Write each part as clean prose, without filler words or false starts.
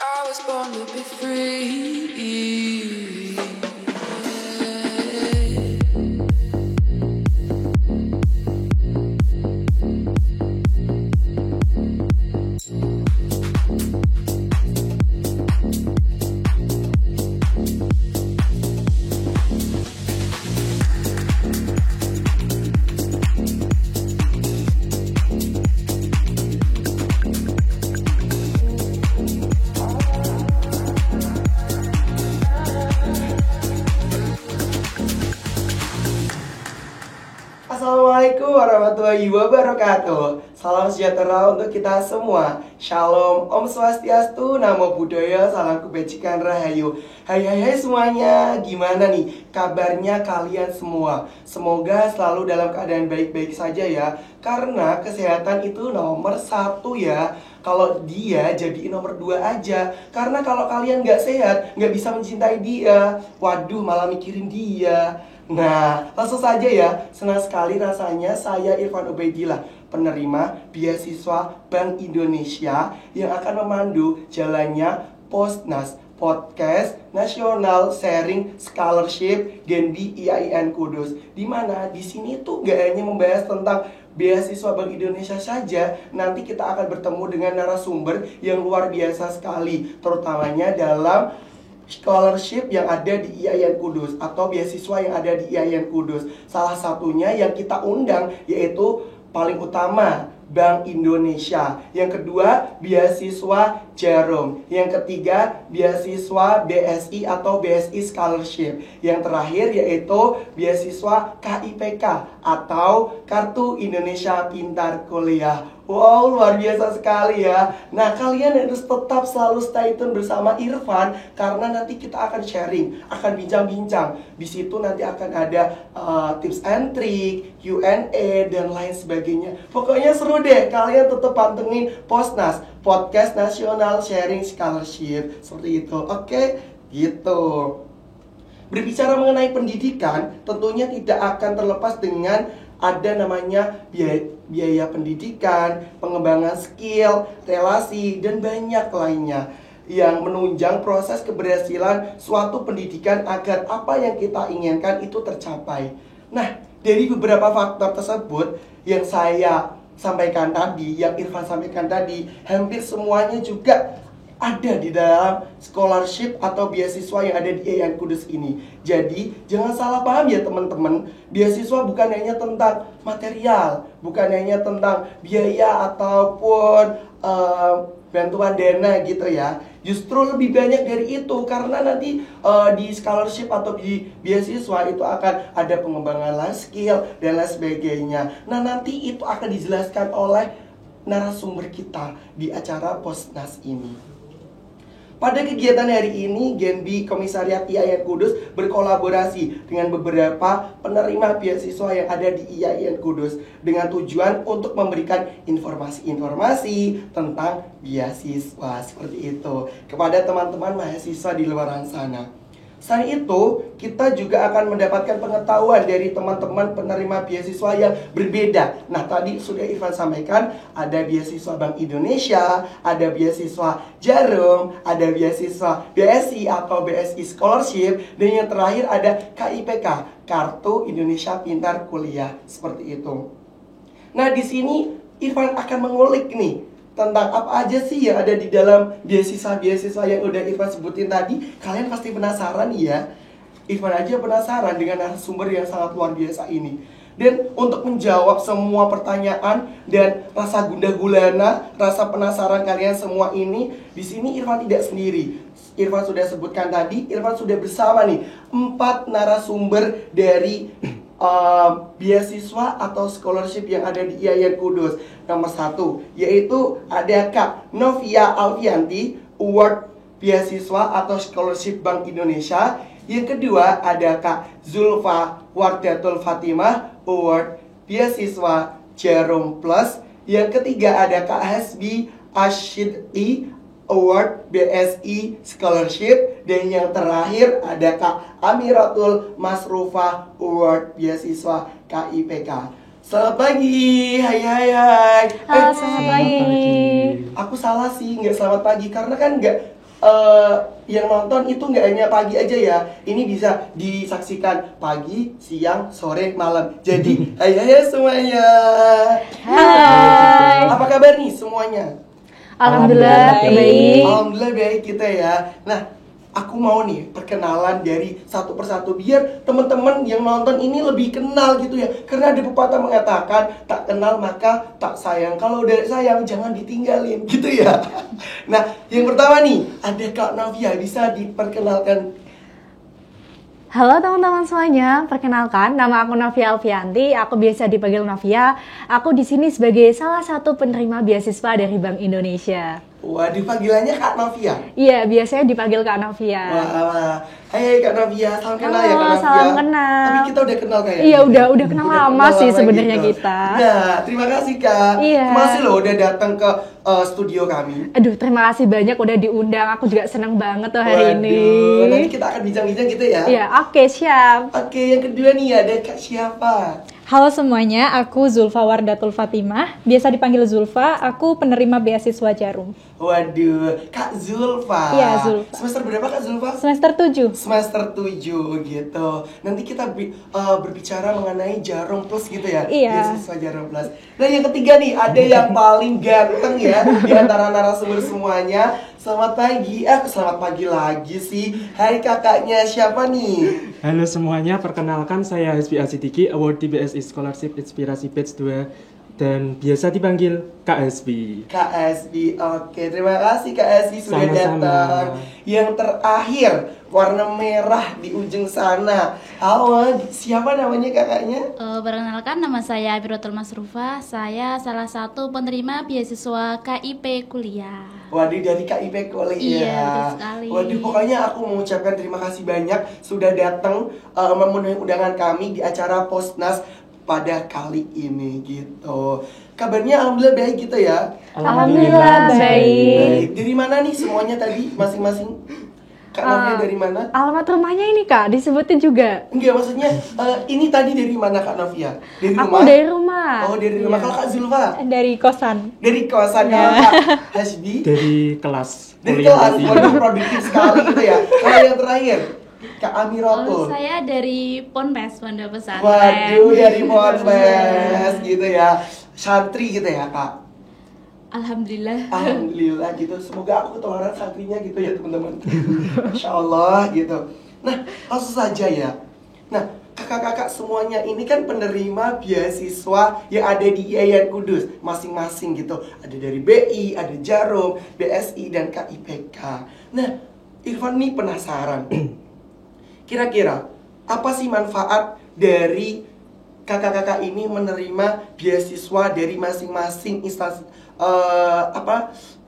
I was born to be free. Assalamualaikum warahmatullahi wabarakatuh. Salam sejahtera untuk kita semua. Shalom, Om Swastiastu, Namo Buddhaya, Salam Kebajikan Rahayu. Hai semuanya, gimana nih kabarnya kalian semua? Semoga selalu dalam keadaan baik-baik saja ya. Karena kesehatan itu nomor satu ya. Kalau dia jadi nomor 2 aja. Karena kalau kalian gak sehat, gak bisa mencintai dia. Waduh, malah mikirin dia. Nah, langsung saja ya. Senang sekali rasanya saya Irfan Ubaidillah, penerima beasiswa Bank Indonesia yang akan memandu jalannya Posnas, Podcast Nasional Sharing Scholarship Genbi IAIN Kudus. Dimana di sini tuh gak hanya membahas tentang beasiswa Bank Indonesia saja, nanti kita akan bertemu dengan narasumber yang luar biasa sekali, terutamanya dalam scholarship yang ada di IAIN Kudus atau beasiswa yang ada di IAIN Kudus. Salah satunya yang kita undang yaitu paling utama Bank Indonesia. Yang kedua, beasiswa Jarum. Yang ketiga, beasiswa BSI atau BSI Scholarship. Yang terakhir yaitu beasiswa KIPK atau Kartu Indonesia Pintar Kuliah. Wow, luar biasa sekali ya. Nah, kalian harus tetap selalu stay tune bersama Irfan karena nanti kita akan sharing, akan bincang-bincang. Di situ nanti akan ada tips and trick, Q&A dan lain sebagainya. Pokoknya seru deh. Kalian tetap pantengin Posnas, Podcast Nasional Sharing Scholarship. Seperti itu. Oke, gitu. Berbicara mengenai pendidikan, tentunya tidak akan terlepas dengan ada namanya biaya pendidikan, pengembangan skill, relasi, dan banyak lainnya yang menunjang proses keberhasilan suatu pendidikan agar apa yang kita inginkan itu tercapai. Nah, dari beberapa faktor tersebut yang saya sampaikan tadi, yang Irfan sampaikan tadi, hampir semuanya juga ada di dalam scholarship atau beasiswa yang ada di IAIN Kudus ini. Jadi, jangan salah paham ya teman-teman. Beasiswa bukan hanya tentang material, bukan hanya tentang biaya ataupun bantuan dana gitu ya. Justru lebih banyak dari itu karena nanti di scholarship atau di beasiswa itu akan ada pengembangan life skill dan lain sebagainya. Nah, nanti itu akan dijelaskan oleh narasumber kita di acara Posnas ini. Pada kegiatan hari ini, Genbi Komisariat IAIN Kudus berkolaborasi dengan beberapa penerima beasiswa yang ada di IAIN Kudus dengan tujuan untuk memberikan informasi-informasi tentang beasiswa seperti itu kepada teman-teman mahasiswa di luar sana. Selain itu, kita juga akan mendapatkan pengetahuan dari teman-teman penerima beasiswa yang berbeda. Nah, tadi sudah Irfan sampaikan, ada beasiswa Bank Indonesia, ada beasiswa Jarum, ada beasiswa BSI atau BSI Scholarship, dan yang terakhir ada KIPK, Kartu Indonesia Pintar Kuliah, seperti itu. Nah, di sini Irfan akan mengulik nih tentang apa aja sih yang ada di dalam beasiswa-beasiswa yang udah Irfan sebutin tadi. Kalian pasti penasaran ya. Irfan aja penasaran dengan narasumber yang sangat luar biasa ini. Dan untuk menjawab semua pertanyaan dan rasa gundah gulana, rasa penasaran kalian semua ini, di sini Irfan tidak sendiri. Irfan sudah sebutkan tadi, Irfan sudah bersama nih 4 narasumber dari beasiswa atau scholarship yang ada di IAIN Kudus. Nomor 1 yaitu ada Kak Novia Alfianti, Award Beasiswa atau Scholarship Bank Indonesia. Yang kedua ada Kak Zulfa Wardatul Fatimah, Award Beasiswa Jarum Plus. Yang ketiga ada Kak Hasbi Ashidi, Award BSI Scholarship. Dan yang terakhir ada Kak Amiratul Masrufah, Award Beasiswa KIPK. Selamat pagi, hai. Halo, selamat pagi. Aku salah sih, nggak selamat pagi karena kan nggak yang nonton itu nggak hanya pagi aja ya. Ini bisa disaksikan pagi, siang, sore, malam. Jadi, hai semuanya. Hai. Apa kabar nih semuanya? Alhamdulillah baik. Alhamdulillah baik kita ya. Nah, aku mau nih perkenalan dari satu persatu biar teman-teman yang nonton ini lebih kenal gitu ya. Karena ada pepatah mengatakan tak kenal maka tak sayang. Kalau udah sayang jangan ditinggalin gitu ya. Nah, yang pertama nih ada Kak Novia, bisa diperkenalkan. Halo teman-teman semuanya, perkenalkan nama aku Novia Alfianti, aku biasa dipanggil Novia. Aku di sini sebagai salah satu penerima beasiswa dari Bank Indonesia. Waduh, panggilannya Kak Novia. Iya, biasanya dipanggil Kak Novia. Wah, hai Kak Novia, salam kenal ya Kak Halo, Novia. salam kenal. Tapi kita udah kenal kayaknya. Iya, udah kenal lama kenal sih lama sebenarnya gitu. kita. Nah, terima kasih Kak. Iya. Masih loh udah datang ke studio kami. Aduh, terima kasih banyak udah diundang. Aku juga seneng banget tuh hari ini. Nanti kita akan bincang-bincang gitu ya. Iya, oke, siap. Oke, yang kedua nih ada Kak siapa? Halo semuanya, aku Zulfa Wardatul Fatimah, biasa dipanggil Zulfa, aku penerima beasiswa Jarum. Waduh, Kak Zulfa. Iya, Zulfa. Semester berapa Kak Zulfa? Semester 7. Semester 7 gitu. Nanti kita berbicara mengenai Jarum Plus gitu ya. Iya. Beasiswa Jarum Plus. Nah, yang ketiga nih ada yang paling ganteng ya di antara narasumber semuanya. Selamat pagi. Selamat pagi lagi sih. Hai kakaknya, siapa nih? Halo semuanya, perkenalkan saya Hasbi Asidiki, awardee BSI Scholarship Inspirasi Batch 2 dan biasa dipanggil Kak Hasbi. Kak Hasbi, oke, terima kasih Kak Hasbi sudah Sama-sama. datang. Yang terakhir, warna merah di ujung sana. Halo, siapa namanya kakaknya? Perkenalkan, nama saya Birotul Masrufa. Saya salah satu penerima beasiswa KIP kuliah. Waduh, dari KIP kuliah. Iya, betul sekali. Waduh, pokoknya aku mengucapkan terima kasih banyak sudah datang memenuhi undangan kami di acara Posnas pada kali ini gitu. Kabarnya alhamdulillah baik gitu ya. Alhamdulillah baik. Dari mana nih semuanya tadi masing-masing? Kak Novia dari mana? Alamat rumahnya ini Kak, disebutin juga. Enggak, maksudnya ini tadi dari mana Kak Novia? Dari Aku rumah? dari rumah. Oh, dari rumah. Iya. Kalau Kak Zulfa? Dari kosan. Dari kosan. Kalau Kak Hasbi? Dari kelas Dari kuliah kelas. tadi. Waduh, produktif sekali gitu ya. Kalau yang terakhir? Kak Amiratul. Saya dari Ponpes, Pondok Pesantren. Waduh, dari Ponpes gitu ya. Santri gitu ya Kak. Alhamdulillah. Alhamdulillah gitu. Semoga aku ketularan santrinya gitu ya teman-teman. Masya Allah gitu. Nah, langsung saja ya. Nah, kakak-kakak semuanya ini kan penerima beasiswa yang ada di IAIN Kudus masing-masing gitu. Ada dari BI, ada Jarum, BSI, dan KIPK. Nah, Irfan nih penasaran. Kira-kira apa sih manfaat dari kakak-kakak ini menerima beasiswa dari masing-masing instansi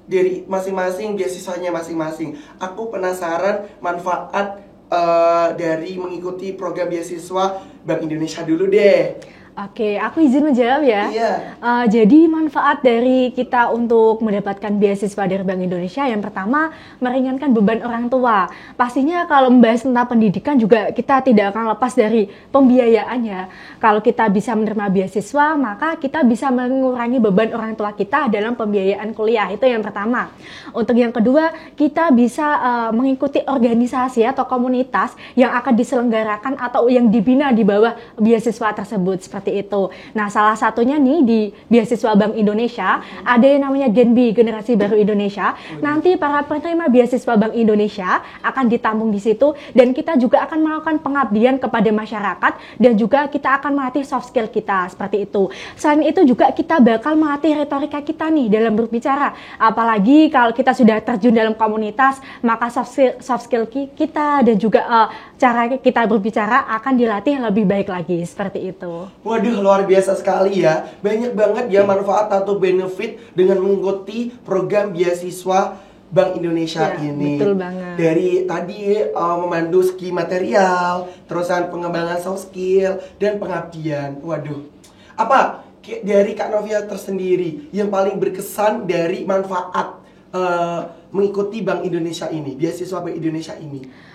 dari masing-masing beasiswanya masing-masing. Aku penasaran manfaat dari mengikuti program beasiswa Bank Indonesia dulu deh. Oke, aku izin menjawab ya. Iya. Jadi manfaat dari kita untuk mendapatkan beasiswa dari Bank Indonesia yang pertama meringankan beban orang tua. Pastinya kalau membahas tentang pendidikan juga kita tidak akan lepas dari pembiayaannya. Kalau kita bisa menerima beasiswa, maka kita bisa mengurangi beban orang tua kita dalam pembiayaan kuliah. Itu yang pertama. Untuk yang kedua, kita bisa mengikuti organisasi atau komunitas yang akan diselenggarakan atau yang dibina di bawah beasiswa tersebut. Seperti itu. Nah, salah satunya nih di beasiswa Bank Indonesia ada yang namanya Genbi, Generasi Baru Indonesia. Nanti para penerima beasiswa Bank Indonesia akan ditampung di situ dan kita juga akan melakukan pengabdian kepada masyarakat dan juga kita akan melatih soft skill kita seperti itu. Selain itu juga kita bakal melatih retorika kita nih dalam berbicara. Apalagi kalau kita sudah terjun dalam komunitas, maka soft skill kita dan juga cara kita berbicara akan dilatih lebih baik lagi seperti itu. Waduh, luar biasa sekali ya. Banyak banget ya manfaat atau benefit dengan mengikuti program beasiswa Bank Indonesia Ya, ini. betul banget. Dari tadi memandu segi material, terusan pengembangan soft skill dan pengabdian. Waduh. Apa dari Kak Novia tersendiri yang paling berkesan dari manfaat mengikuti Bank Indonesia ini, beasiswa Bank Indonesia ini?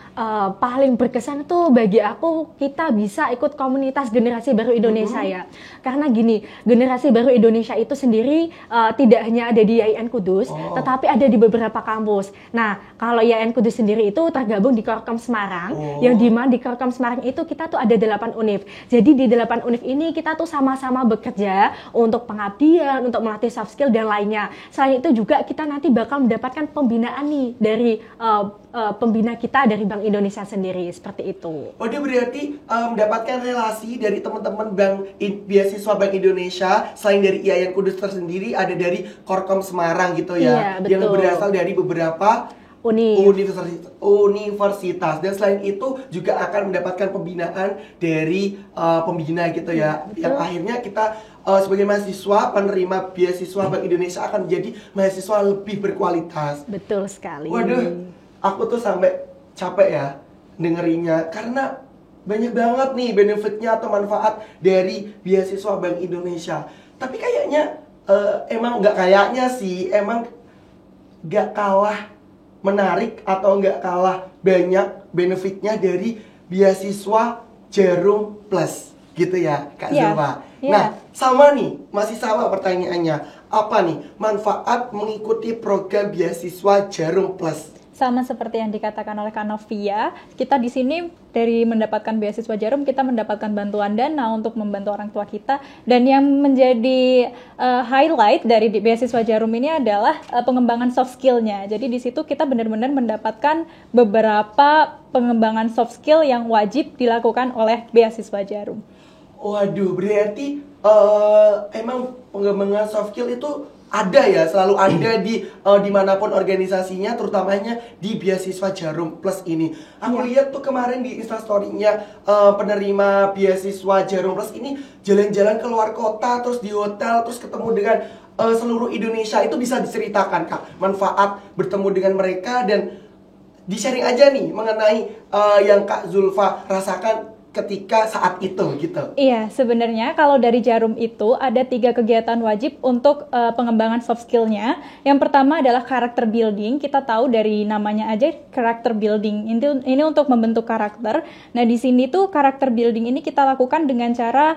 Paling berkesan itu bagi aku kita bisa ikut komunitas generasi baru Indonesia ya. Karena gini, generasi baru Indonesia itu sendiri tidak hanya ada di IAIN Kudus, tetapi ada di beberapa kampus. Nah, kalau IAIN Kudus sendiri itu tergabung di Korkom Semarang, yang dimana di Korkom Semarang itu kita tuh ada 8 univ. Jadi di 8 univ ini kita tuh sama-sama bekerja untuk pengabdian, untuk melatih soft skill dan lainnya. Selain itu juga kita nanti bakal mendapatkan pembinaan nih dari pembina kita dari Bank Indonesia sendiri, seperti itu. Dia berarti mendapatkan relasi dari teman-teman beasiswa Bank Indonesia. Selain dari IAIN Kudus tersendiri, ada dari Korkom Semarang gitu ya, Iya, yang berasal dari beberapa universitas. Dan selain itu juga akan mendapatkan pembinaan dari pembina gitu ya, yang akhirnya kita sebagai mahasiswa penerima beasiswa Bank Indonesia akan menjadi mahasiswa lebih berkualitas. Betul sekali. Waduh, aku tuh sampai capek ya dengerinnya, karena banyak banget nih benefitnya atau manfaat dari beasiswa Bank Indonesia. Tapi kayaknya emang nggak kayaknya sih, emang nggak kalah menarik atau nggak kalah banyak benefitnya dari beasiswa Jarum Plus gitu ya Kak Zulfa. Nah, sama nih, masih sama pertanyaannya. Apa nih manfaat mengikuti program beasiswa Jarum Plus? Sama seperti yang dikatakan oleh Kak Novia, kita di sini dari mendapatkan beasiswa Jarum, kita mendapatkan bantuan dana untuk membantu orang tua kita. Dan yang menjadi highlight dari beasiswa Jarum ini adalah pengembangan soft skill-nya. Jadi di situ kita benar-benar mendapatkan beberapa pengembangan soft skill yang wajib dilakukan oleh beasiswa Jarum. Waduh, berarti emang pengembangan soft skill itu ada ya, selalu ada di dimanapun organisasinya, terutamanya di beasiswa Jarum Plus ini. Aku lihat tuh kemarin di Instastory-nya penerima beasiswa Jarum Plus ini jalan-jalan ke luar kota, terus di hotel, terus ketemu dengan seluruh Indonesia. Itu bisa diceritakan Kak, manfaat bertemu dengan mereka, dan di-sharing aja nih mengenai yang Kak Zulfa rasakan ketika saat itu gitu. Iya, sebenarnya kalau dari Jarum itu ada 3 kegiatan wajib untuk pengembangan soft skill-nya. Yang pertama adalah character building. Kita tahu dari namanya aja character building. Ini untuk membentuk karakter. Nah, di sini tuh character building ini kita lakukan dengan cara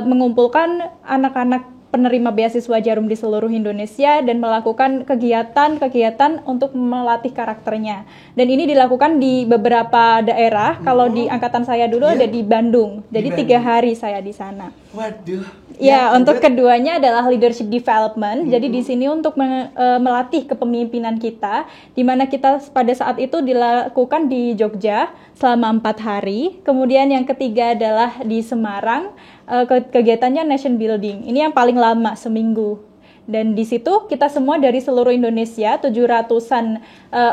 mengumpulkan anak-anak penerima beasiswa Jarum di seluruh Indonesia dan melakukan kegiatan-kegiatan untuk melatih karakternya. Dan ini dilakukan di beberapa daerah. Kalau di angkatan saya dulu ada di Bandung. Jadi 3 hari saya di sana. Waduh. Ya, untuk keduanya adalah leadership development. Jadi di sini untuk melatih kepemimpinan kita, di mana kita pada saat itu dilakukan di Jogja selama 4 hari. Kemudian yang ketiga adalah di Semarang, kegiatannya nation building. Ini yang paling lama, seminggu. Dan di situ kita semua dari seluruh Indonesia, 700-an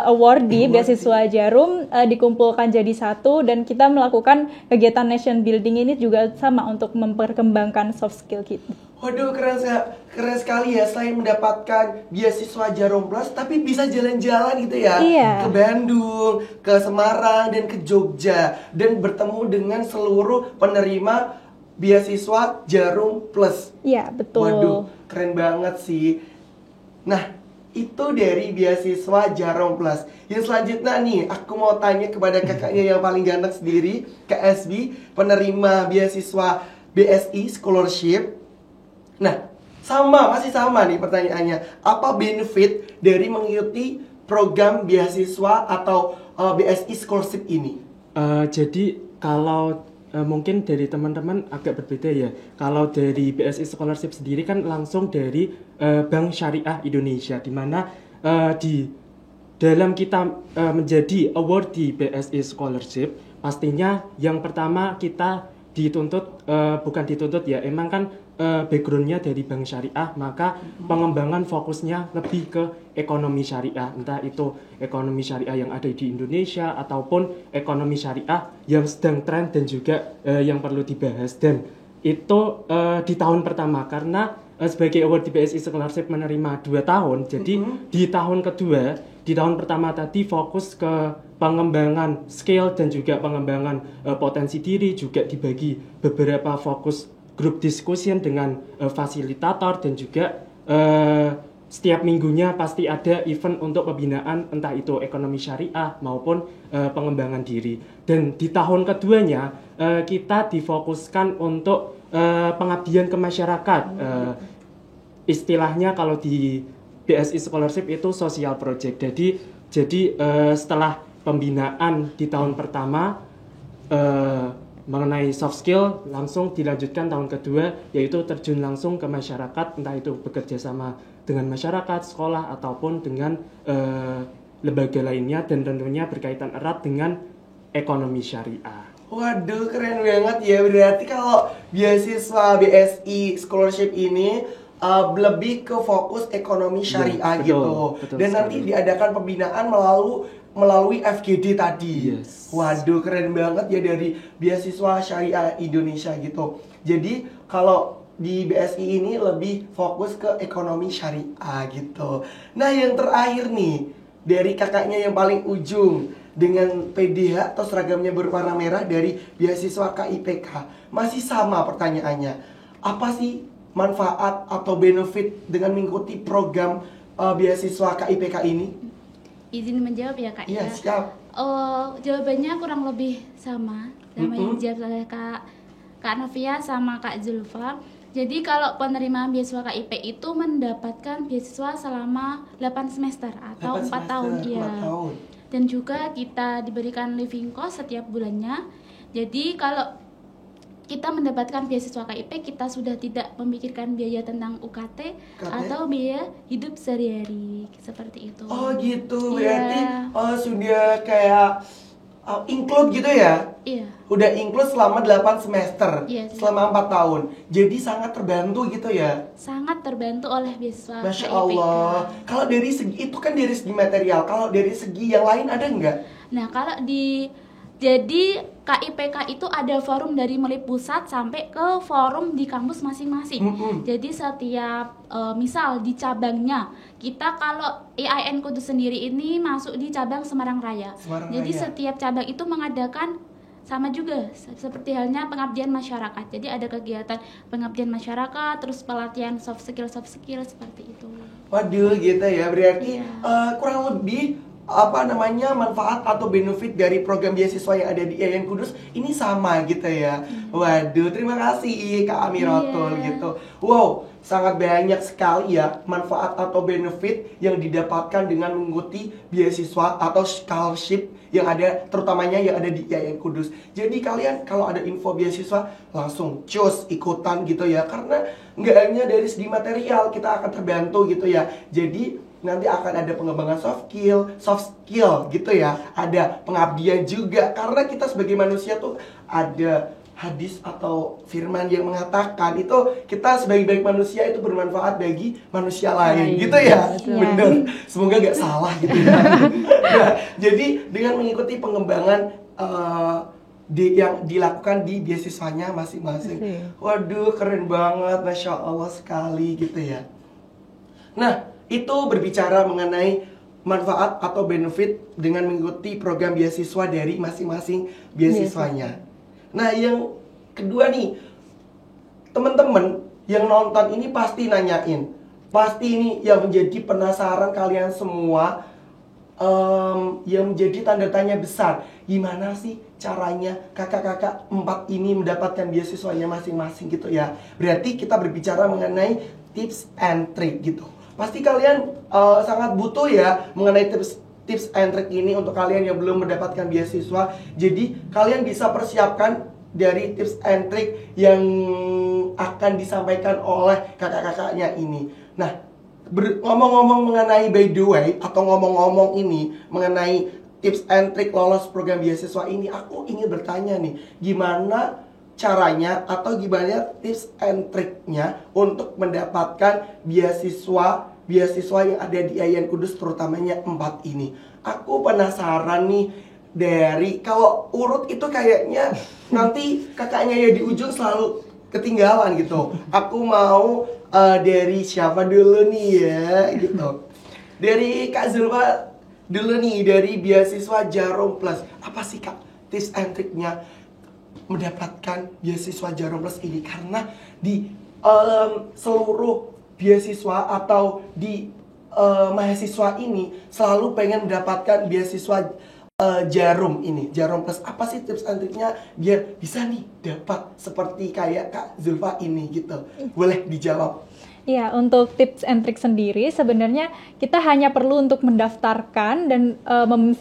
awardee beasiswa Jarum dikumpulkan jadi satu, dan kita melakukan kegiatan nation building ini juga sama untuk memperkembangkan soft skill kita. Waduh, keren sekali ya, selain mendapatkan beasiswa Jarum Plus, tapi bisa jalan-jalan gitu ya. Iya. Ke Bandung, ke Semarang, dan ke Jogja, dan bertemu dengan seluruh penerima beasiswa Jarum Plus. Iya, betul. Waduh, keren banget sih. Nah, itu dari beasiswa Jarum Plus. Yang selanjutnya nih, aku mau tanya kepada kakaknya yang paling ganteng sendiri, Kak SB, penerima beasiswa BSI Scholarship. Nah, masih sama nih pertanyaannya. Apa benefit dari mengikuti program beasiswa atau BSI Scholarship ini? Jadi kalau mungkin dari teman-teman agak berbeda ya. Kalau dari BSI Scholarship sendiri kan langsung dari Bank Syariah Indonesia, di mana di dalam kita menjadi awardee BSI Scholarship, pastinya yang pertama kita dituntut, bukan dituntut ya, emang kan backgroundnya dari Bank Syariah, maka pengembangan fokusnya lebih ke ekonomi syariah, entah itu ekonomi syariah yang ada di Indonesia ataupun ekonomi syariah yang sedang tren dan juga yang perlu dibahas. Dan itu di tahun pertama, karena sebagai award di BSI Scholarship menerima 2 tahun, jadi di tahun kedua, di tahun pertama tadi fokus ke pengembangan skill dan juga pengembangan potensi diri, juga dibagi beberapa fokus group discussion dengan fasilitator dan juga setiap minggunya pasti ada event untuk pembinaan, entah itu ekonomi syariah maupun pengembangan diri. Dan di tahun keduanya kita difokuskan untuk pengabdian ke masyarakat. Istilahnya kalau di BSI Scholarship itu social project. Jadi setelah pembinaan di tahun pertama mengenai soft skill, langsung dilanjutkan tahun kedua, yaitu terjun langsung ke masyarakat, entah itu bekerja sama dengan masyarakat, sekolah, ataupun dengan lembaga lainnya, dan tentunya berkaitan erat dengan ekonomi syariah. Waduh, keren banget ya. Berarti kalau beasiswa BSI Scholarship ini lebih ke fokus ekonomi syariah Betul, gitu. betul Dan sekali. nanti diadakan pembinaan melalui FGD tadi. Yes. Waduh, keren banget ya dari beasiswa syariah Indonesia gitu. Jadi kalau di BSI ini lebih fokus ke ekonomi syariah gitu. Nah, yang terakhir nih, dari kakaknya yang paling ujung dengan PDH atau seragamnya berwarna merah dari beasiswa KIPK. Masih sama pertanyaannya. Apa sih manfaat atau benefit dengan mengikuti program beasiswa KIPK ini? Izin menjawab ya Kak Iya, ya. siap. Jawabannya kurang lebih sama yang dijawab oleh Kak Novia sama Kak Zulfa. Jadi kalau penerima beasiswa KIP itu mendapatkan beasiswa selama 8 semester atau 4 tahun. 4 Iya. tahun. Dan juga kita diberikan living cost setiap bulannya. Jadi kalau kita mendapatkan beasiswa KIP, kita sudah tidak memikirkan biaya tentang UKT atau biaya hidup sehari-hari seperti itu. Oh gitu, Iya. berarti sudah kayak include gitu ya? Iya. Udah include selama 8 semester, Iya, selama 4 tahun. Jadi sangat terbantu gitu ya? Sangat terbantu oleh beasiswa Masya KIPK. Allah. Kalau dari segi, itu kan dari segi material. Kalau dari segi yang lain ada nggak? Nah, jadi KIPK itu ada forum dari mulai pusat sampai ke forum di kampus masing-masing. Jadi setiap misal di cabangnya, kita kalau EIN Kudus sendiri ini masuk di cabang Semarang Raya. Jadi Raya. setiap cabang itu mengadakan sama juga seperti halnya pengabdian masyarakat. Jadi ada kegiatan pengabdian masyarakat, terus pelatihan soft skill seperti itu. Waduh gitu ya, berarti Iya. kurang lebih manfaat atau benefit dari program beasiswa yang ada di IAIN Kudus ini sama gitu ya. Waduh, terima kasih Kak Amiratul Iya. gitu. Wow, sangat banyak sekali ya manfaat atau benefit yang didapatkan dengan mengikuti beasiswa atau scholarship yang ada, terutamanya yang ada di IAIN Kudus. Jadi kalian kalau ada info beasiswa langsung cus ikutan gitu ya, karena nggak hanya dari segi material kita akan terbantu gitu ya. Jadi nanti akan ada pengembangan soft skill gitu ya. Ada pengabdian juga, karena kita sebagai manusia tuh ada hadis atau firman yang mengatakan itu kita sebaik-baik manusia itu bermanfaat bagi manusia lain gitu ya. Betul. Bener. Semoga gak salah gitu ya. Nah, jadi dengan mengikuti pengembangan yang dilakukan di beasiswanya masing-masing. Waduh, keren banget, Masya Allah sekali gitu ya. Nah, itu berbicara mengenai manfaat atau benefit dengan mengikuti program beasiswa dari masing-masing beasiswanya. Nah, yang kedua nih, teman-teman yang nonton ini pasti nanyain, pasti ini yang menjadi penasaran kalian semua, yang menjadi tanda tanya besar, gimana sih caranya kakak-kakak 4 ini mendapatkan beasiswanya masing-masing gitu ya. Berarti kita berbicara mengenai tips and trick gitu. Pasti kalian sangat butuh ya mengenai tips and trick ini untuk kalian yang belum mendapatkan beasiswa. Jadi kalian bisa persiapkan dari tips and trick yang akan disampaikan oleh kakak-kakaknya ini. Nah, ngomong-ngomong mengenai by the way atau ngomong-ngomong ini mengenai tips and trick lolos program beasiswa ini, aku ingin bertanya nih, gimana caranya atau gimana tips and triknya untuk mendapatkan beasiswa yang ada di IAIN Kudus, terutamanya 4 ini. Aku penasaran nih, dari kalau urut itu kayaknya nanti kakaknya ya di ujung selalu ketinggalan gitu. Aku mau dari siapa dulu nih ya gitu. Dari Kak Zulfa dulu nih, dari beasiswa Jarum Plus. Apa sih Kak tips and triknya mendapatkan beasiswa Jarum Plus ini? Karena di seluruh beasiswa atau di mahasiswa ini selalu pengen mendapatkan beasiswa Jarum ini, Jarum Plus, apa sih tips and triknya biar bisa nih dapat seperti kayak Kak Zulfa ini gitu? Boleh dijawab? Iya, untuk tips and trick sendiri sebenarnya kita hanya perlu untuk mendaftarkan dan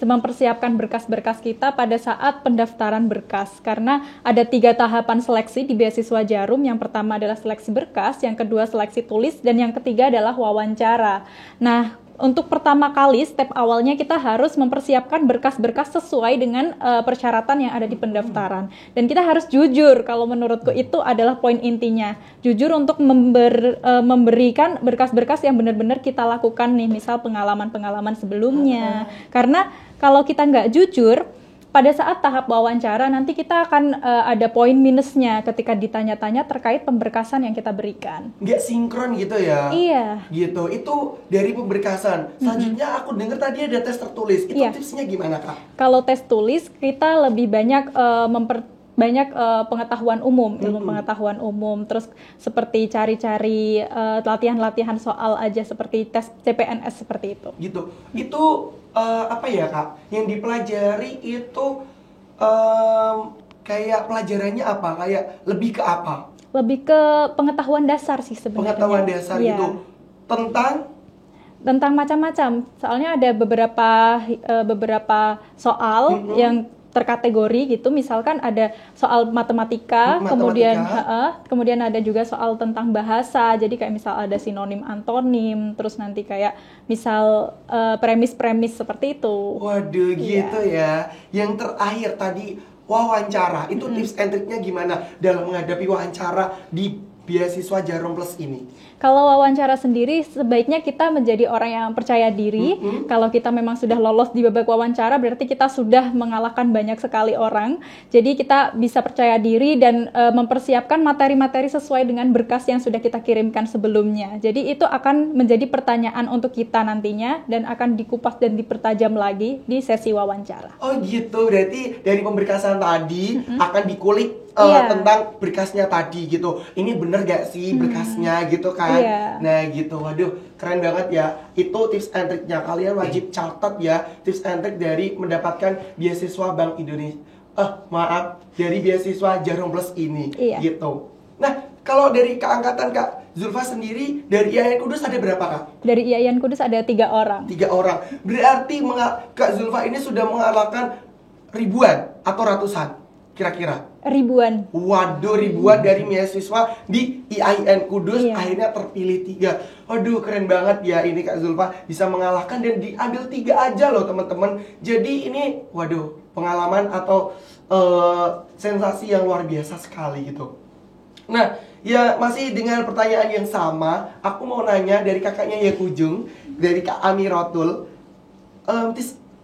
mempersiapkan berkas-berkas kita pada saat pendaftaran berkas. Karena ada 3 tahapan seleksi di beasiswa Jarum. Yang pertama adalah seleksi berkas, yang kedua seleksi tulis, dan yang ketiga adalah wawancara. Nah, untuk pertama kali, step awalnya kita harus mempersiapkan berkas-berkas sesuai dengan persyaratan yang ada di pendaftaran. Dan kita harus jujur, kalau menurutku itu adalah poin intinya. Jujur untuk memberikan berkas-berkas yang benar-benar kita lakukan nih, misal pengalaman-pengalaman sebelumnya. Karena kalau kita nggak jujur, pada saat tahap wawancara nanti kita akan ada poin minusnya ketika ditanya-tanya terkait pemberkasan yang kita berikan. Nggak sinkron gitu ya? Iya. Gitu, itu dari pemberkasan. Selanjutnya aku dengar tadi ada tes tertulis. Itu tipsnya gimana, Kak? Kalau tes tulis kita lebih banyak pengetahuan umum, ilmu pengetahuan umum, terus seperti cari-cari latihan-latihan soal aja seperti tes CPNS seperti itu. Gitu. Itu apa ya, Kak? Yang dipelajari itu kayak pelajarannya apa? Kayak lebih ke apa? Lebih ke pengetahuan dasar sih sebenarnya. Pengetahuan dasar itu tentang macam-macam. Soalnya ada beberapa soal yang terkategori gitu, misalkan ada soal matematika. Kemudian ada juga soal tentang bahasa, jadi kayak misal ada sinonim antonim, terus nanti kayak misal premis-premis seperti itu. Waduh, gitu ya. Yang terakhir tadi wawancara, itu tips and triknya gimana dalam menghadapi wawancara di beasiswa Jarum Plus ini? Kalau wawancara sendiri sebaiknya kita menjadi orang yang percaya diri. Kalau kita memang sudah lolos di babak wawancara berarti kita sudah mengalahkan banyak sekali orang. Jadi kita bisa percaya diri dan mempersiapkan materi-materi sesuai dengan berkas yang sudah kita kirimkan sebelumnya. Jadi itu akan menjadi pertanyaan untuk kita nantinya dan akan dikupas dan dipertajam lagi di sesi wawancara. Oh gitu, berarti dari pemberkasan tadi akan dikulik tentang berkasnya tadi gitu. Ini bener gak sih berkasnya gitu kan? Nah gitu, waduh keren banget ya. Itu tips and triknya, kalian wajib catat ya tips and trik dari mendapatkan beasiswa Bank Indonesia. Dari beasiswa Jarum Plus ini gitu. Nah, kalau dari keangkatan Kak Zulfa sendiri, dari IAIN Kudus ada berapa, Kak? Dari IAIN Kudus ada 3 orang. 3 orang. Berarti Kak Zulfa ini sudah mengalahkan ribuan atau ratusan kira-kira? Ribuan. Waduh, ribuan dari mahasiswa di IAIN Kudus akhirnya terpilih 3. Waduh, keren banget ya ini Kak Zulfa bisa mengalahkan dan diambil 3 aja loh teman-teman. Jadi ini, waduh, pengalaman atau sensasi yang luar biasa sekali gitu. Nah, ya masih dengan pertanyaan yang sama, aku mau nanya dari kakaknya Yakujung, dari Kak Amiratul,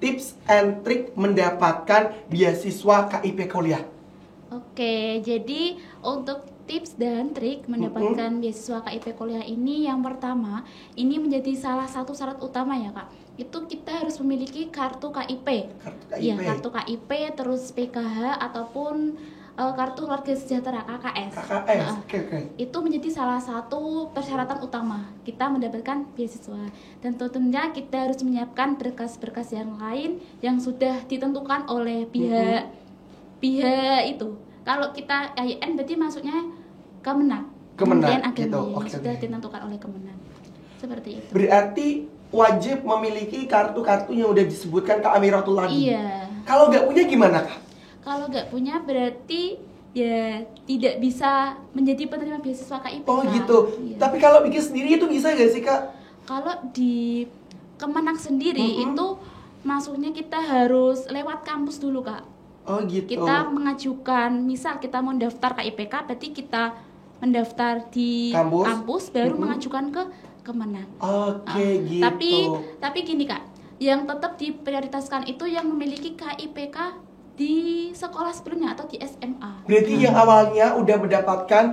tips and trik mendapatkan beasiswa KIP kuliah. Oke, jadi untuk tips dan trik mendapatkan beasiswa KIP kuliah ini, yang pertama, ini menjadi salah satu syarat utama ya Kak. Itu kita harus memiliki kartu KIP. Iya, kartu KIP, terus PKH ataupun kartu keluarga sejahtera KKS. Oke. Itu menjadi salah satu persyaratan utama kita mendapatkan beasiswa. Dan tentunya kita harus menyiapkan berkas-berkas yang lain yang sudah ditentukan oleh pihak itu. Kalau kita IAIN berarti masuknya Kemenag Agama gitu. Yang sudah ditentukan oleh Kemenag. Seperti itu. Berarti wajib memiliki kartu-kartu yang udah disebutkan Kak Amiratul tadi. Iya. Kalau nggak punya gimana Kak? Kalau nggak punya berarti ya tidak bisa menjadi penerima beasiswa KIP. Oh gitu. Iya. Tapi kalau bikin sendiri itu bisa nggak sih Kak? Kalau di Kemenag sendiri itu masuknya kita harus lewat kampus dulu Kak. Oh gitu. Kita mengajukan, misal kita mau daftar KIPK, berarti kita mendaftar di kampus baru mengajukan ke Kemenag. Oke, gitu. Tapi gini Kak, yang tetap diprioritaskan itu yang memiliki KIPK di sekolah sebelumnya atau di SMA. Berarti yang awalnya udah mendapatkan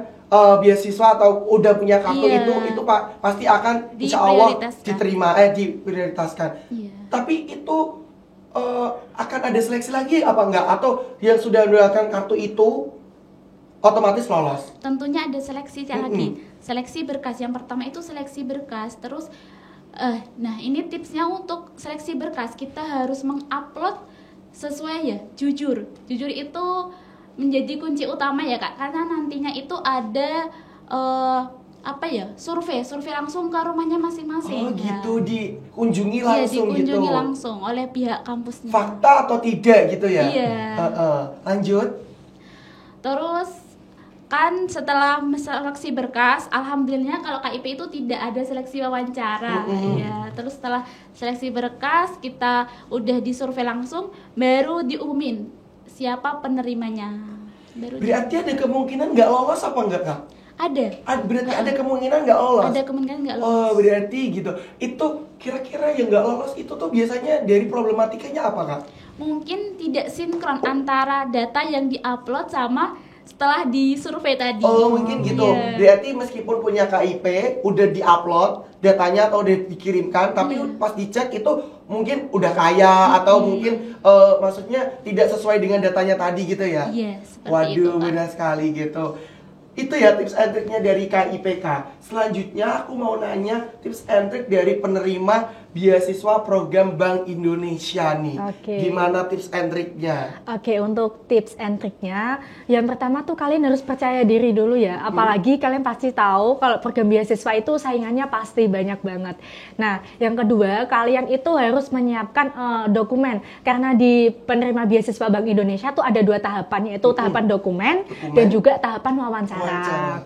beasiswa atau udah punya kartu itu pasti akan insya Allah diterima, diprioritaskan. Iya. Tapi itu akan ada seleksi lagi apa enggak? Atau yang sudah mendapatkan kartu itu otomatis lolos? Tentunya ada seleksi lagi. Seleksi berkas. Yang pertama itu seleksi berkas. Terus Nah, ini tipsnya untuk seleksi berkas. Kita harus mengupload sesuai ya, jujur. Jujur itu menjadi kunci utama ya Kak, karena nantinya itu ada survei langsung ke rumahnya masing-masing. Oh gitu, ya. dikunjungi Iya, langsung dikunjungi gitu. langsung oleh pihak kampusnya. Fakta atau tidak gitu ya? Iya. Lanjut. Terus kan setelah seleksi berkas, alhamdulillah kalau KIP itu tidak ada seleksi wawancara. Ya, terus setelah seleksi berkas kita udah disurvei langsung, baru diumumin siapa penerimanya. Berarti ada kemungkinan nggak lolos apa enggak Kak? Ada. Berarti ada kemungkinan nggak lolos? Ada kemungkinan nggak lolos. Oh berarti gitu. Itu kira-kira yang nggak lolos itu tuh biasanya dari problematikanya apa Kak? Mungkin tidak sinkron antara data yang diupload sama setelah disurvei tadi. Oh mungkin gitu. Iya. Berarti meskipun punya KIP udah diupload datanya atau udah dikirimkan, tapi pas dicek itu mungkin udah kaya atau mungkin maksudnya tidak sesuai dengan datanya tadi gitu ya? Iya, seperti Waduh, itu, Pak. benar sekali gitu. Itu ya tips and triknya dari KIPK. Selanjutnya aku mau nanya tips and trik dari penerima beasiswa program Bank Indonesia nih. Oke. Gimana tips and triknya? Oke, untuk tips and triknya, yang pertama tuh kalian harus percaya diri dulu ya. Apalagi kalian pasti tahu kalau program beasiswa itu saingannya pasti banyak banget. Nah, yang kedua, kalian itu harus menyiapkan dokumen. Karena di penerima beasiswa Bank Indonesia tuh ada 2 tahapan, yaitu tahapan dokumen dan juga tahapan wawancara.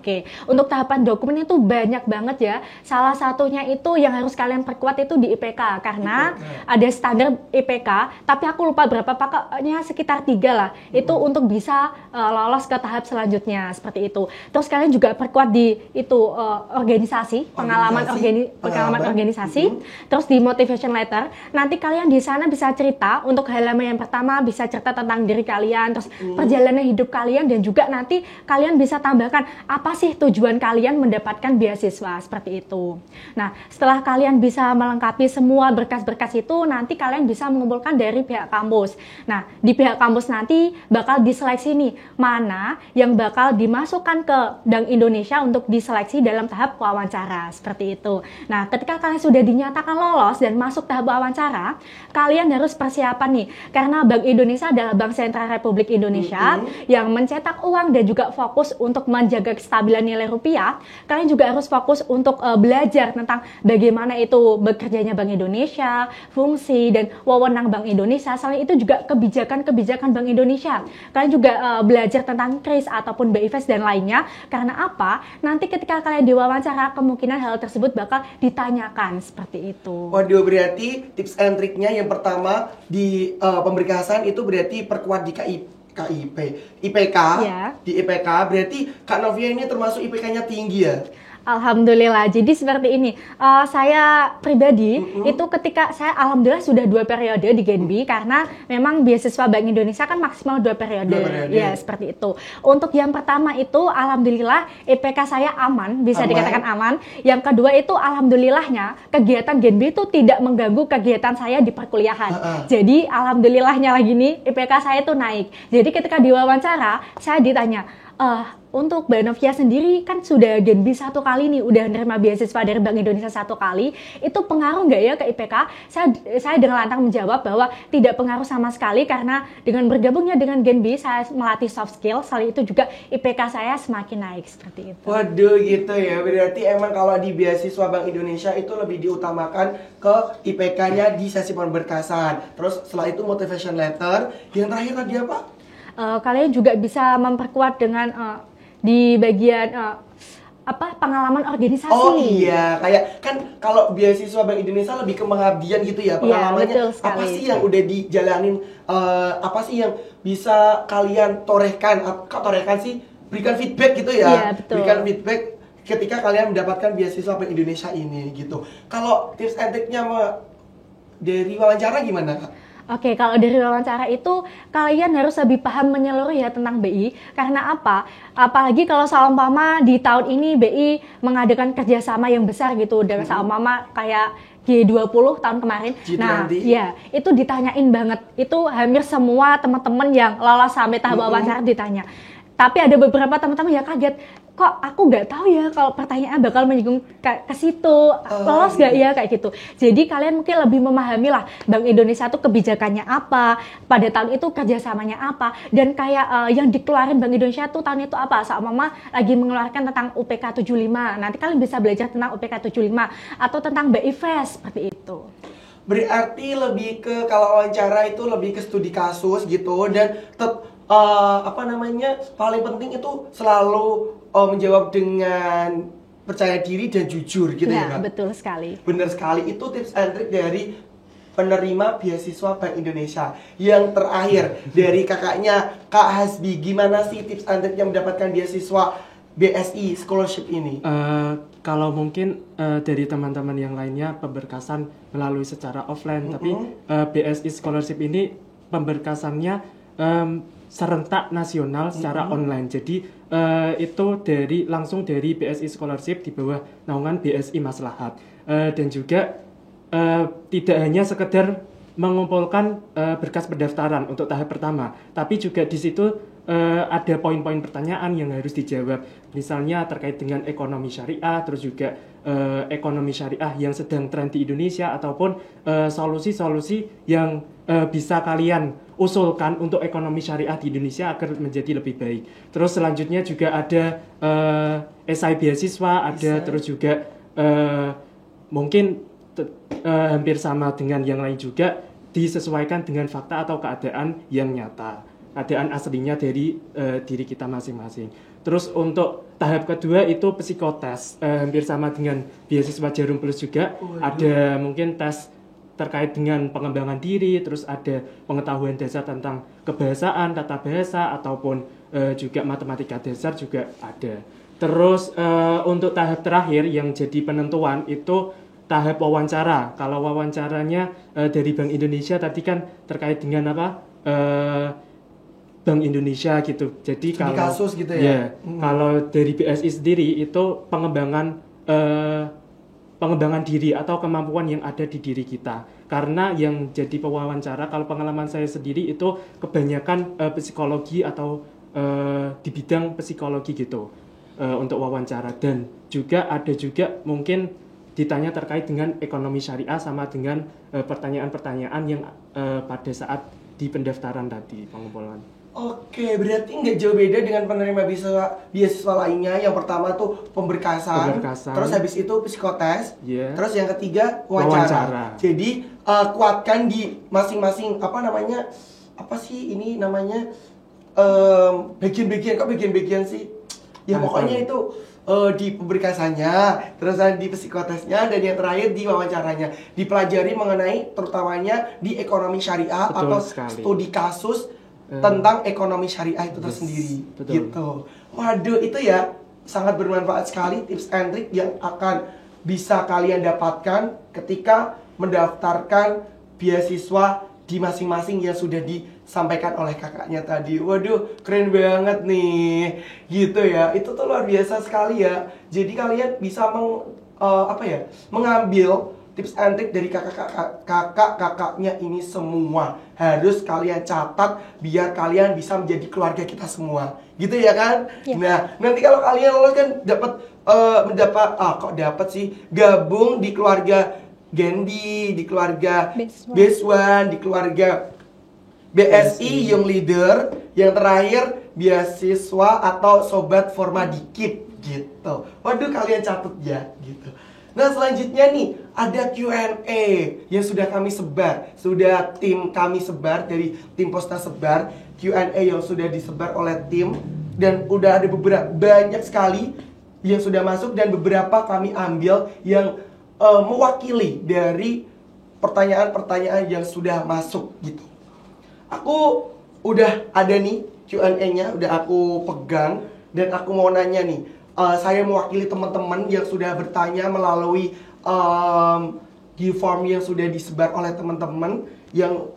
Oke, untuk tahapan dokumen itu banyak banget ya. Salah satunya itu yang harus kalian perkuat itu di IPK, karena ada standar IPK, tapi aku lupa berapa, pokoknya sekitar 3 lah, itu untuk bisa lolos ke tahap selanjutnya, seperti itu. Terus kalian juga perkuat di itu organisasi, pengalaman organisasi, terus di motivation letter, nanti kalian di sana bisa cerita, untuk halaman yang pertama bisa cerita tentang diri kalian, terus perjalanan hidup kalian, dan juga nanti kalian bisa tambahkan apa sih tujuan kalian mendapatkan beasiswa, seperti itu. Nah, setelah kalian bisa melengkapi semua berkas-berkas itu, nanti kalian bisa mengumpulkan dari pihak kampus. Nah, di pihak kampus nanti bakal diseleksi nih, mana yang bakal dimasukkan ke Bank Indonesia untuk diseleksi dalam tahap wawancara, seperti itu. Nah, ketika kalian sudah dinyatakan lolos dan masuk tahap wawancara, kalian harus persiapan nih, karena Bank Indonesia adalah Bank Sentral Republik Indonesia yang mencetak uang dan juga fokus untuk menjaga kestabilan nilai rupiah. Kalian juga harus fokus untuk belajar tentang bagaimana itu bekerjanya Bank Indonesia, fungsi dan wewenang Bank Indonesia. Selain itu juga kebijakan Bank Indonesia. Kalian juga belajar tentang KRIS ataupun BI Fast dan lainnya. Karena apa? Nanti ketika kalian diwawancara, kemungkinan hal tersebut bakal ditanyakan, seperti itu. Waduh, berarti tips and triknya yang pertama di pemberkasan itu berarti perkuat di IPK, Ya. di IPK berarti Kak Novia ini termasuk IPK-nya tinggi ya? Alhamdulillah. Jadi seperti ini, saya pribadi itu ketika saya alhamdulillah sudah 2 periode di Genbi, karena memang beasiswa Bank Indonesia kan maksimal 2 periode. Ya, seperti itu. Untuk yang pertama itu alhamdulillah IPK saya aman, bisa dikatakan aman. Yang kedua itu alhamdulillahnya kegiatan Genbi itu tidak mengganggu kegiatan saya di perkuliahan. Jadi alhamdulillahnya lagi nih IPK saya itu naik. Jadi ketika diwawancara saya ditanya, untuk Mbak Novia sendiri kan sudah Genbi 1 kali nih, udah menerima beasiswa dari Bank Indonesia 1 kali, itu pengaruh nggak ya ke IPK? Saya dengan lantang menjawab bahwa tidak pengaruh sama sekali, karena dengan bergabungnya dengan Genbi saya melatih soft skill, selain itu juga IPK saya semakin naik, seperti itu. Waduh, gitu ya. Berarti emang kalau di beasiswa Bank Indonesia itu lebih diutamakan ke IPK-nya di sesi pemberkasan. Terus setelah itu motivation letter. Yang terakhir tadi apa? Kalian juga bisa memperkuat dengan di bagian pengalaman organisasi. Oh iya, kayak kan kalau beasiswa Bank Indonesia lebih ke pengabdian gitu ya. Pengalamannya betul sekali. apa sih yang udah dijalanin, apa sih yang bisa kalian torehkan? Torehkan sih, berikan feedback gitu ya. Iya, betul. Berikan feedback ketika kalian mendapatkan beasiswa Bank Indonesia ini gitu. Kalau tips and triknya dari wawancara gimana, Kak? Oke, kalau dari wawancara itu kalian harus lebih paham menyeluruh ya tentang BI. Karena apa? Apalagi kalau seumpama di tahun ini BI mengadakan kerjasama yang besar gitu dengan seumpama kayak G20 tahun kemarin. G20. Nah, ya itu ditanyain banget. Itu hampir semua teman-teman yang lolos sampai tahap wawancara ditanya. Tapi ada beberapa teman-teman yang kaget. kok aku nggak tahu ya kalau pertanyaan bakal menyinggung ke situ, lolos nggak ya kayak gitu. Jadi kalian mungkin lebih memahami lah Bank Indonesia tuh kebijakannya apa, pada tahun itu kerjasamanya apa, dan kayak yang dikeluarin Bank Indonesia tuh tahun itu apa. Saat mama lagi mengeluarkan tentang UPK 75, nanti kalian bisa belajar tentang UPK 75 atau tentang BI Fast seperti itu. Berarti lebih ke kalau wawancara itu lebih ke studi kasus gitu, dan paling penting itu selalu menjawab dengan percaya diri dan jujur gitu ya, Kak? Betul sekali. Bener sekali, itu tips and trick dari penerima beasiswa Bank Indonesia. Yang terakhir dari kakaknya Kak Hasbi, gimana sih tips and trick yang mendapatkan beasiswa BSI Scholarship ini? Kalau mungkin dari teman-teman yang lainnya pemberkasan melalui secara offline, tapi BSI Scholarship ini pemberkasannya serentak nasional secara online. Jadi itu langsung dari BSI Scholarship di bawah naungan BSI Maslahat, dan juga tidak hanya sekedar mengumpulkan berkas pendaftaran untuk tahap pertama, tapi juga di situ ada poin-poin pertanyaan yang harus dijawab, misalnya terkait dengan ekonomi syariah, terus juga ekonomi syariah yang sedang tren di Indonesia, ataupun solusi-solusi yang bisa kalian usulkan untuk ekonomi syariah di Indonesia agar menjadi lebih baik. Terus selanjutnya juga ada esai beasiswa, ada terus juga mungkin hampir sama dengan yang lain juga, disesuaikan dengan fakta atau keadaan yang nyata, keadaan aslinya dari diri kita masing-masing. Terus untuk tahap kedua itu psikotes, hampir sama dengan beasiswa Jarum Plus juga. Ada mungkin tes terkait dengan pengembangan diri, terus ada pengetahuan dasar tentang kebahasaan, tata bahasa, ataupun juga matematika dasar juga ada. Terus untuk tahap terakhir yang jadi penentuan itu tahap wawancara. Kalau wawancaranya dari Bank Indonesia tadi kan terkait dengan apa? Bank Indonesia gitu. Jadi kalau kasus gitu ya. Kalau dari BSI sendiri itu pengembangan diri atau kemampuan yang ada di diri kita. Karena yang jadi pewawancara, kalau pengalaman saya sendiri itu kebanyakan psikologi atau di bidang psikologi gitu untuk wawancara, dan juga ada juga mungkin ditanya terkait dengan ekonomi syariah sama dengan pertanyaan-pertanyaan yang pada saat di pendaftaran tadi, pengumpulan. Oke, berarti nggak jauh beda dengan penerima beasiswa lainnya. Yang pertama tuh pemberkasan. Terus habis itu psikotes, terus yang ketiga wawancara. Jadi kuatkan di masing-masing bagian-bagian sih. Ya pokoknya itu di pemberkasannya, terus di psikotesnya, dan yang terakhir di wawancaranya. Dipelajari mengenai terutamanya di ekonomi syariah. Betul atau sekali. Studi kasus tentang ekonomi syariah itu tersendiri. Gitu. Waduh, itu ya sangat bermanfaat sekali tips and trick yang akan bisa kalian dapatkan ketika mendaftarkan beasiswa di masing-masing yang sudah disampaikan oleh kakaknya tadi. Waduh, keren banget nih. Gitu ya. Itu tuh luar biasa sekali ya. Jadi kalian bisa mengambil tips and trick dari kakak-kakaknya ini semua. Harus kalian catat biar kalian bisa menjadi keluarga kita semua. Gitu ya kan? Ya. Nah, nanti kalau kalian lolos kan gabung di keluarga Gendi, di keluarga Beswan, di keluarga BSI Young Leader, yang terakhir beasiswa atau sobat Formadikip gitu. Waduh, kalian catat ya gitu. Nah, selanjutnya nih ada Q&A yang sudah kami sebar, tim kami sebar dari tim Posta Sebar, Q&A yang sudah disebar oleh tim, dan udah ada banyak sekali yang sudah masuk, dan beberapa kami ambil yang mewakili dari pertanyaan-pertanyaan yang sudah masuk gitu. Aku udah ada nih Q&A-nya, udah aku pegang, dan aku mau nanya nih. Saya mewakili teman-teman yang sudah bertanya melalui G-form yang sudah disebar oleh teman-teman yang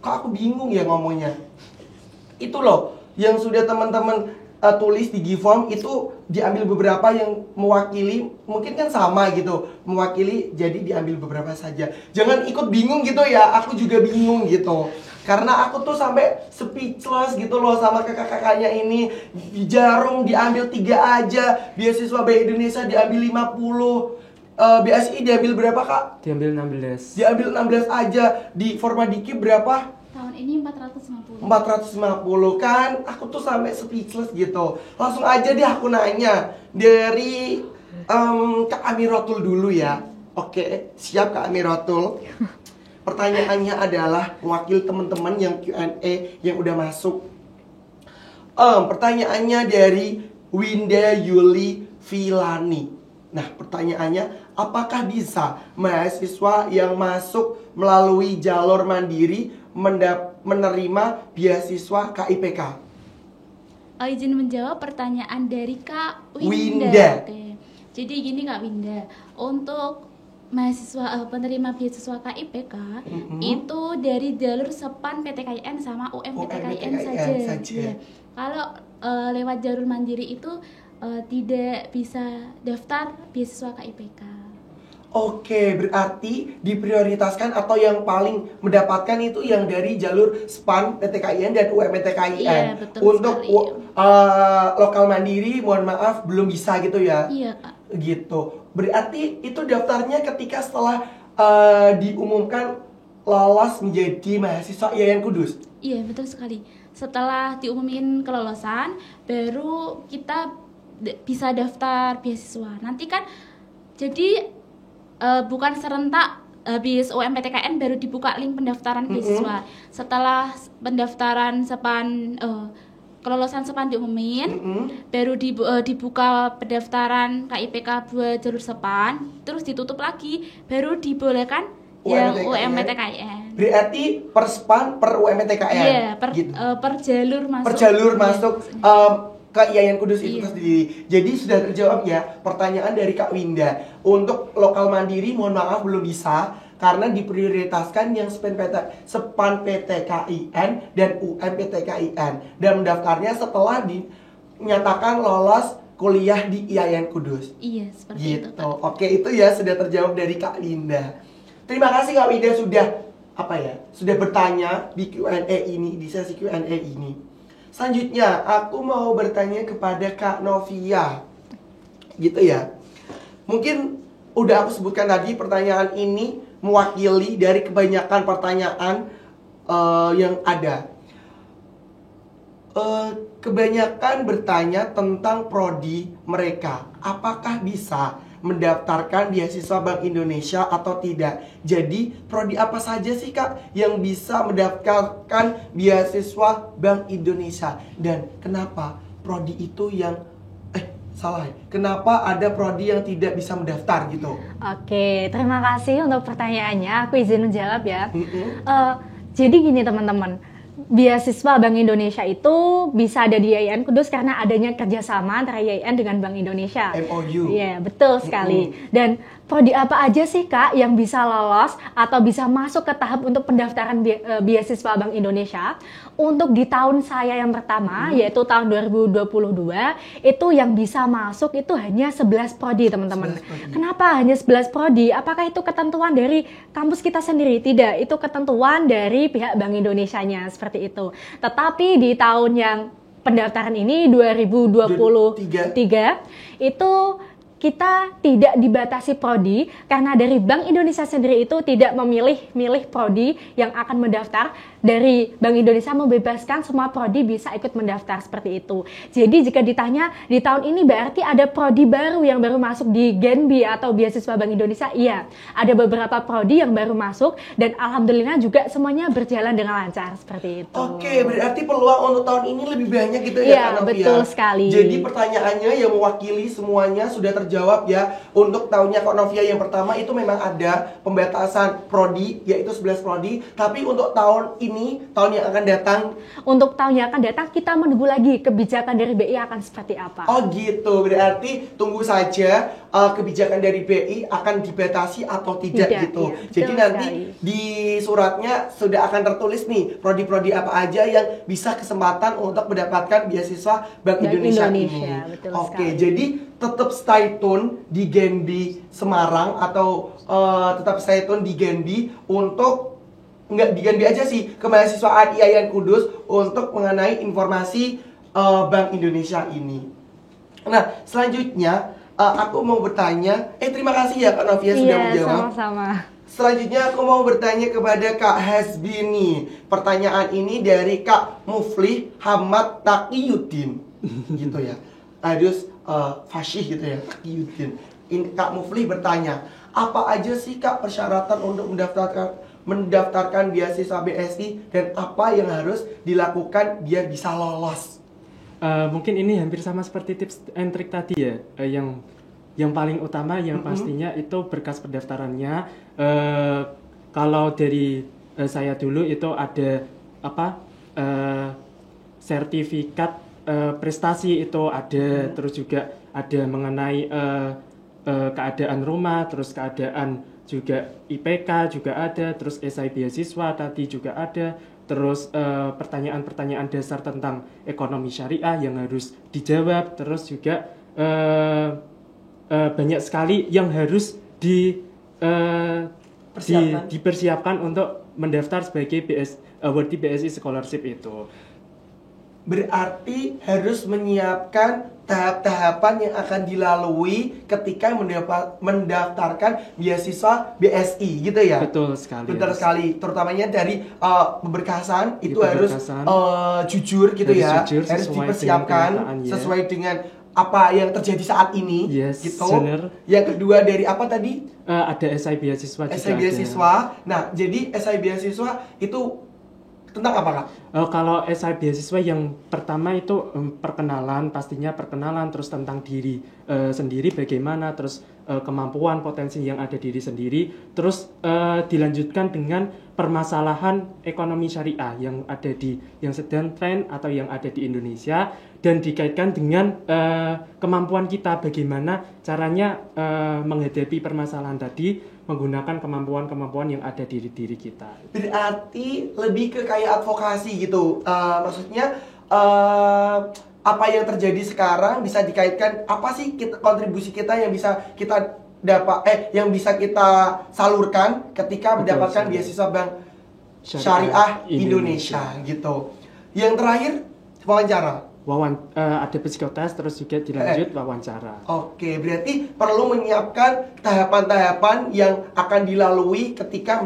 kok aku bingung ya ngomongnya. Itu loh yang sudah teman-teman tulis di Giveform itu diambil beberapa yang mewakili, mungkin kan sama gitu, mewakili, jadi diambil beberapa saja. Jangan ikut bingung gitu ya, aku juga bingung gitu. Karena aku tuh sampai speechless gitu loh sama kakak-kakaknya ini. Di Jarum diambil 3 aja, beasiswa Bank Indonesia diambil 50. BSI diambil berapa kak? Diambil 16. Diambil 16 aja. Di Formadiki berapa? Tahun ini 450. 450 kan, aku tuh sampai speechless gitu. Langsung aja deh aku nanya dari Kak Amiratul dulu ya. Oke, siap Kak Amiratul. Pertanyaannya adalah wakil teman-teman yang Q&A yang udah masuk. Pertanyaannya dari Winda Yuli Vilani. Nah, pertanyaannya, apakah bisa mahasiswa yang masuk melalui jalur mandiri menerima beasiswa KIPK? Izin menjawab pertanyaan dari Kak Winda. Winda. Oke. Jadi gini Kak Winda, untuk mahasiswa penerima beasiswa KIPK itu dari jalur SEPAN PTKIN sama UM-PTKIN saja. Ya. Kalau lewat jalur mandiri itu tidak bisa daftar beasiswa KIPK. Oke, berarti diprioritaskan atau yang paling mendapatkan itu yang dari jalur SPAN PTKIN dan UM-PTKIN. Iya, betul Untuk sekali. lokal mandiri, mohon maaf belum bisa gitu ya. Iya Kak. Gitu. Berarti itu daftarnya ketika setelah diumumkan lolos menjadi mahasiswa IAIN Kudus. Iya betul sekali. Setelah diumumin kelolosan, baru kita bisa daftar beasiswa. Nanti kan jadi bukan serentak habis UM-PTKN baru dibuka link pendaftaran beasiswa. Setelah pendaftaran SEPAN kelolosan SEPAN diumumin, baru dibuka pendaftaran KIPK buat jalur SEPAN, terus ditutup lagi, baru dibolehkan yang UM-PTKN. Berarti per SPAN per UM-PTKN. Iya, gitu. per jalur masuk. Per jalur Iya, masuk ke IAIN Kudus itu Iya. sendiri. Jadi sudah terjawab ya pertanyaan dari Kak Winda. Untuk lokal mandiri mohon maaf belum bisa karena diprioritaskan yang SPAN PTKIN dan UM-PTKIN dan mendaftarnya setelah dinyatakan lolos kuliah di IAIN Kudus. Iya, seperti itu. Gitu. Oke, itu ya sudah terjawab dari Kak Linda. Terima kasih Kak Winda sudah sudah bertanya di Q&A ini, di sesi Q&A ini. Selanjutnya, aku mau bertanya kepada Kak Novia. Gitu ya. Mungkin udah aku sebutkan tadi pertanyaan ini mewakili dari kebanyakan pertanyaan yang ada. Kebanyakan bertanya tentang prodi mereka. Apakah bisa mendaftarkan beasiswa Bank Indonesia atau tidak? Jadi, prodi apa saja sih Kak yang bisa mendaftarkan beasiswa Bank Indonesia? Dan kenapa prodi itu yang kenapa ada prodi yang tidak bisa mendaftar gitu? Oke, terima kasih untuk pertanyaannya. Aku izin menjawab ya. Jadi gini teman-teman, beasiswa Bank Indonesia itu bisa ada di IAIN Kudus karena adanya kerjasama antara IAIN dengan Bank Indonesia. MOU. Iya, betul sekali. Dan prodi apa aja sih Kak yang bisa lolos atau bisa masuk ke tahap untuk pendaftaran beasiswa Bank Indonesia? Untuk di tahun saya yang pertama, yaitu tahun 2022, itu yang bisa masuk itu hanya 11 prodi teman-teman. Kenapa hanya 11 prodi? Apakah itu ketentuan dari kampus kita sendiri? Tidak, itu ketentuan dari pihak Bank Indonesianya, seperti itu. Tetapi di tahun yang pendaftaran ini 2023 itu kita tidak dibatasi prodi karena dari Bank Indonesia sendiri itu tidak memilih prodi yang akan mendaftar. Dari Bank Indonesia membebaskan semua prodi bisa ikut mendaftar seperti itu. Jadi jika ditanya di tahun ini berarti ada prodi baru yang baru masuk di Genbi atau beasiswa Bank Indonesia? Iya, ada beberapa prodi yang baru masuk dan alhamdulillah juga semuanya berjalan dengan lancar seperti itu. Oke, berarti peluang untuk tahun ini lebih banyak gitu ya Iya, Kak Novia? betul sekali. Jadi pertanyaannya yang mewakili semuanya sudah terjawab terjawab ya. Untuk tahunnya Kak Novia yang pertama itu memang ada pembatasan prodi, yaitu 11 prodi. Tapi untuk tahun ini, tahun yang akan datang, Untuk tahun yang akan datang kita menunggu lagi kebijakan dari BI akan seperti apa. oh gitu, berarti tunggu saja kebijakan dari BI akan dibatasi atau tidak gitu. Iya, betul Jadi nanti sekali. di suratnya sudah akan tertulis nih prodi-prodi apa aja yang bisa kesempatan untuk mendapatkan beasiswa Bank Indonesia ini. betul Oke, sekali. jadi tetap stay tune di Genbi Semarang atau tetap stay tune di Genbi untuk nggak di Genbi aja sih, ke mahasiswa IAIN Kudus untuk mengenai informasi Bank Indonesia ini. Nah, selanjutnya aku mau bertanya, terima kasih ya Kak Novia sudah Iya, menjawab. sama-sama. Selanjutnya aku mau bertanya kepada Kak Hasbi nih. Pertanyaan ini dari Kak Muflih Hamad Taqiyuddin. Gitu ya. Terus Fasyih gitu ya, Taqiyuddin. Kak Muflih bertanya, apa aja sih Kak persyaratan untuk mendaftarkan beasiswa BSI dan apa yang harus dilakukan biar bisa lolos? Mungkin ini hampir sama seperti tips and trick tadi ya. Yang paling utama yang pastinya itu berkas pendaftarannya. Kalau dari saya dulu itu ada sertifikat prestasi itu ada, terus juga ada mengenai keadaan rumah, terus keadaan juga IPK juga ada, terus esai beasiswa tadi juga ada, terus pertanyaan-pertanyaan dasar tentang ekonomi syariah yang harus dijawab, terus juga banyak sekali yang harus dipersiapkan untuk mendaftar sebagai awardee BSI Scholarship itu. Berarti harus menyiapkan tahap-tahapan yang akan dilalui ketika mendaftarkan beasiswa BSI gitu ya? Betul sekali. Betul sekali, terutamanya dari pemberkasan itu harus Pemberkasan. jujur gitu Harus ya, jujur, harus sesuai dipersiapkan dengan kenyataan, ya. sesuai dengan apa yang terjadi saat ini, Yes, gitu. benar. Yang kedua dari apa tadi? Ada SI beasiswa juga SI beasiswa. Nah, jadi SI beasiswa itu tentang apa Kak? Kalau SI beasiswa yang pertama itu perkenalan, pastinya perkenalan, terus tentang diri sendiri bagaimana, terus kemampuan potensi yang ada diri sendiri, terus dilanjutkan dengan permasalahan ekonomi syariah yang sedang tren atau yang ada di Indonesia, dan dikaitkan dengan kemampuan kita bagaimana caranya menghadapi permasalahan tadi menggunakan kemampuan-kemampuan yang ada di diri kita. Berarti lebih ke kayak advokasi gitu. Maksudnya apa yang terjadi sekarang bisa dikaitkan, apa sih kontribusi kita yang bisa kita yang bisa kita salurkan ketika mendapatkan beasiswa Bank Syariah Indonesia gitu. Yang terakhir wawancara. Ada psikotes, terus juga dilanjut wawancara. Oke, berarti perlu menyiapkan tahapan-tahapan yang akan dilalui ketika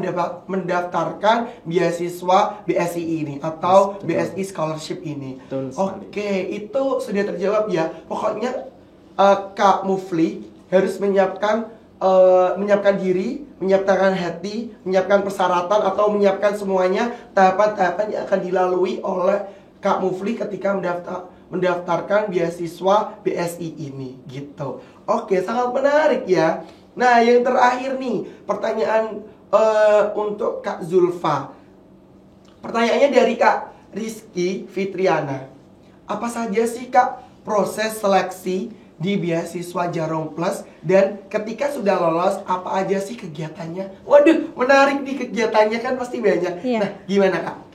mendaftarkan beasiswa BSI ini atau BSI Scholarship ini. Oke, itu sudah terjawab ya. Pokoknya Kak Mufli harus menyiapkan diri, menyiapkan hati, menyiapkan persyaratan atau menyiapkan semuanya tahapan-tahapan yang akan dilalui oleh Kak Mufli ketika mendaftarkan beasiswa BSI ini gitu. Oke, sangat menarik ya. Nah, yang terakhir nih, pertanyaan untuk Kak Zulfa. Pertanyaannya dari Kak Rizky Fitriana. Apa saja sih Kak proses seleksi di beasiswa Jarum Plus, dan ketika sudah lolos apa aja sih kegiatannya? Waduh, menarik nih kegiatannya, kan pasti banyak. Iya. Nah, gimana Kak?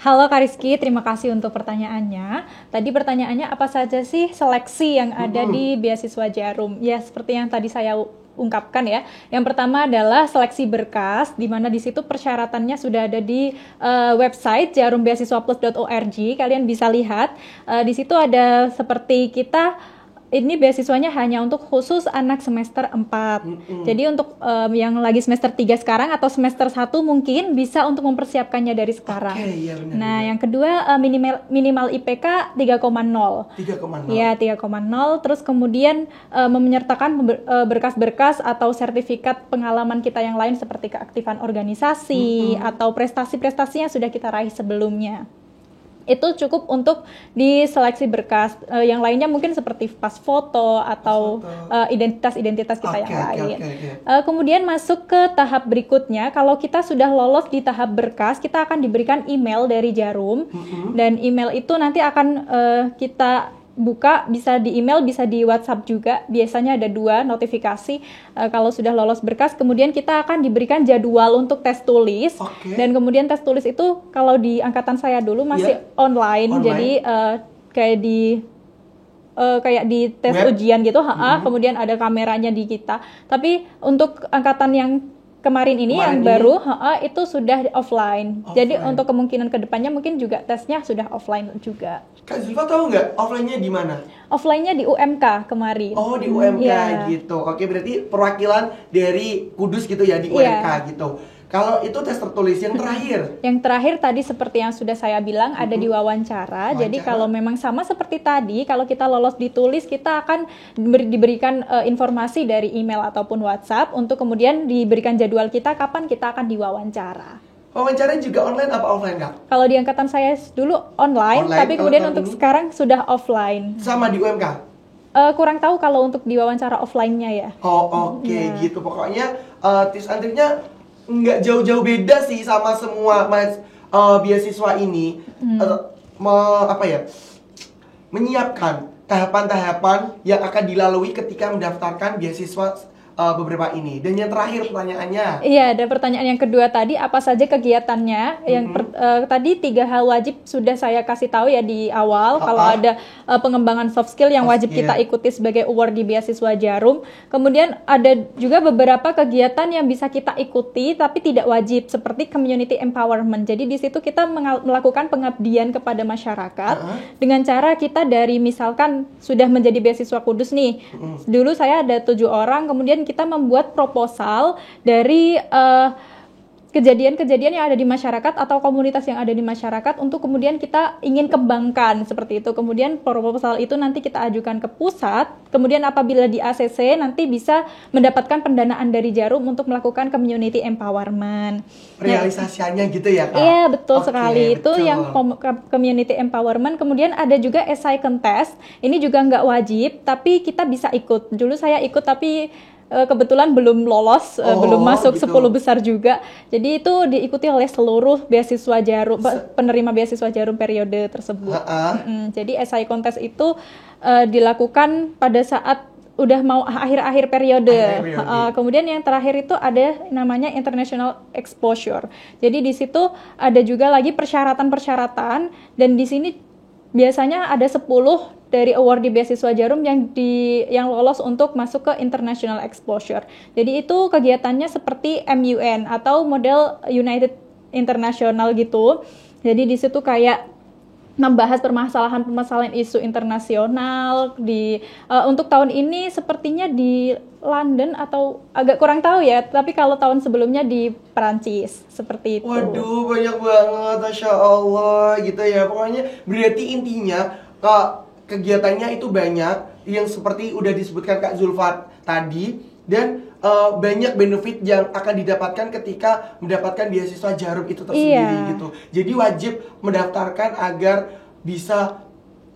Halo Kak Rizky, terima kasih untuk pertanyaannya. Tadi pertanyaannya apa saja sih seleksi yang ada di beasiswa Jarum? Ya, seperti yang tadi saya ungkapkan ya. Yang pertama adalah seleksi berkas, di mana di situ persyaratannya sudah ada di website jarumbeasiswaplus.org. Kalian bisa lihat di situ ada seperti ini beasiswanya hanya untuk khusus anak semester 4. Jadi untuk yang lagi semester 3 sekarang atau semester 1 mungkin bisa untuk mempersiapkannya dari sekarang. Oke, iya benar, Nah, benar. yang kedua minimal IPK 3,0. 3,0. Ya, 3,0. Terus kemudian menyertakan berkas-berkas atau sertifikat pengalaman kita yang lain seperti keaktifan organisasi atau prestasi-prestasi yang sudah kita raih sebelumnya. Itu cukup untuk diseleksi berkas. Yang lainnya mungkin seperti pas foto atau identitas-identitas kita yang lain. Kemudian masuk ke tahap berikutnya, kalau kita sudah lolos di tahap berkas, kita akan diberikan email dari Jarum, dan email itu nanti akan kita buka, bisa di email, bisa di WhatsApp juga. Biasanya ada 2 notifikasi kalau sudah lolos berkas. Kemudian kita akan diberikan jadwal untuk tes tulis. Dan kemudian tes tulis itu kalau di angkatan saya dulu masih online. Jadi kayak di tes ujian gitu. Kemudian ada kameranya di kita. Tapi untuk angkatan yang kemarin ini yang baru itu sudah offline. Jadi untuk kemungkinan kedepannya mungkin juga tesnya sudah offline juga. Kak Zulfa tahu nggak offline-nya di mana? Offline-nya di UMK kemarin. Oh, di UMK gitu. Oke, berarti perwakilan dari Kudus gitu ya di UMK gitu. Kalau itu tes tertulis yang terakhir. Yang terakhir tadi seperti yang sudah saya bilang ada di wawancara. Jadi kalau memang sama seperti tadi, kalau kita lolos ditulis, kita akan diberikan informasi dari email ataupun WhatsApp untuk kemudian diberikan jadwal kita kapan kita akan diwawancara. Wawancara juga online apa offline, Kak? Kalau di angkatan saya dulu online, tapi kemudian untuk sekarang sudah offline. Sama di UMK? Kurang tahu kalau untuk diwawancara offline-nya ya. Gitu. Pokoknya tips and triknya nggak jauh-jauh beda sih sama semua beasiswa ini. Menyiapkan tahapan-tahapan yang akan dilalui ketika mendaftarkan beasiswa beberapa ini. Dan yang terakhir pertanyaannya. Iya, ada pertanyaan yang kedua tadi, apa saja kegiatannya? Yang tadi 3 hal wajib sudah saya kasih tahu ya di awal. Kalau ada pengembangan soft skill yang wajib kita ikuti sebagai awardee beasiswa Jarum. Kemudian ada juga beberapa kegiatan yang bisa kita ikuti tapi tidak wajib, seperti community empowerment. Jadi di situ kita melakukan pengabdian kepada masyarakat dengan cara kita dari misalkan sudah menjadi beasiswa Kudus nih. Dulu saya ada 7 orang, kemudian kita membuat proposal dari kejadian-kejadian yang ada di masyarakat atau komunitas yang ada di masyarakat untuk kemudian kita ingin kembangkan seperti itu. Kemudian proposal itu nanti kita ajukan ke pusat, kemudian apabila di ACC nanti bisa mendapatkan pendanaan dari Jarum untuk melakukan community empowerment. Realisasinya gitu ya, Kak? Iya, betul sekali. Itu yang community empowerment. Kemudian ada juga essay contest. Ini juga nggak wajib, tapi kita bisa ikut. Dulu saya ikut tapi kebetulan belum lolos, belum masuk 10 besar juga. Jadi itu diikuti oleh seluruh beasiswa Jarum, penerima beasiswa Jarum periode tersebut. Jadi essay contest itu dilakukan pada saat udah mau akhir-akhir periode. Kemudian yang terakhir itu ada namanya international exposure. Jadi di situ ada juga lagi persyaratan-persyaratan, dan di sini biasanya ada 10 dari awardee beasiswa Jarum yang lolos untuk masuk ke international exposure. Jadi itu kegiatannya seperti MUN atau model United International gitu. Jadi di situ kayak membahas permasalahan isu internasional untuk tahun ini sepertinya di London atau agak kurang tahu ya, tapi kalau tahun sebelumnya di Perancis seperti itu. Waduh, banyak banget, Masya Allah gitu ya. Pokoknya berarti intinya kegiatannya itu banyak yang seperti udah disebutkan Kak Zulfa tadi, dan banyak benefit yang akan didapatkan ketika mendapatkan beasiswa Jarum itu tersendiri gitu. Jadi wajib mendaftarkan agar bisa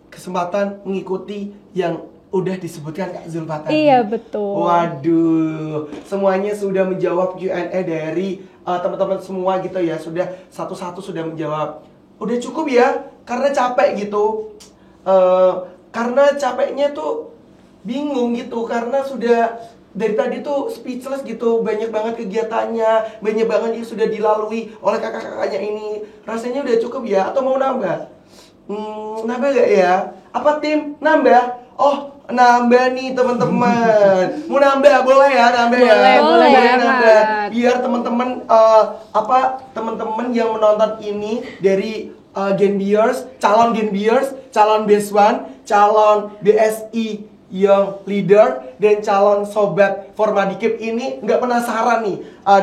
kesempatan mengikuti yang udah disebutkan Kak Zulfa tadi. Iya, betul. Waduh, semuanya sudah menjawab Q&A dari teman-teman semua gitu ya. Sudah satu-satu sudah menjawab. Udah cukup ya, karena capek gitu. Karena capeknya tuh bingung gitu, karena sudah dari tadi tuh speechless gitu, banyak banget kegiatannya, banyak banget yang sudah dilalui oleh kakak-kakaknya ini. Rasanya udah cukup ya, atau mau nambah? Nambah gak ya? Apa tim? Nambah? Oh, nambah nih teman-teman. Mau nambah? Boleh ya, nambah ya? Boleh nambah. Biar teman-teman teman-teman yang menonton ini dari Genbiers, calon Genbiers, calon Bes1, calon BSI yang leader, dan calon sobat Formadikip ini nggak penasaran nih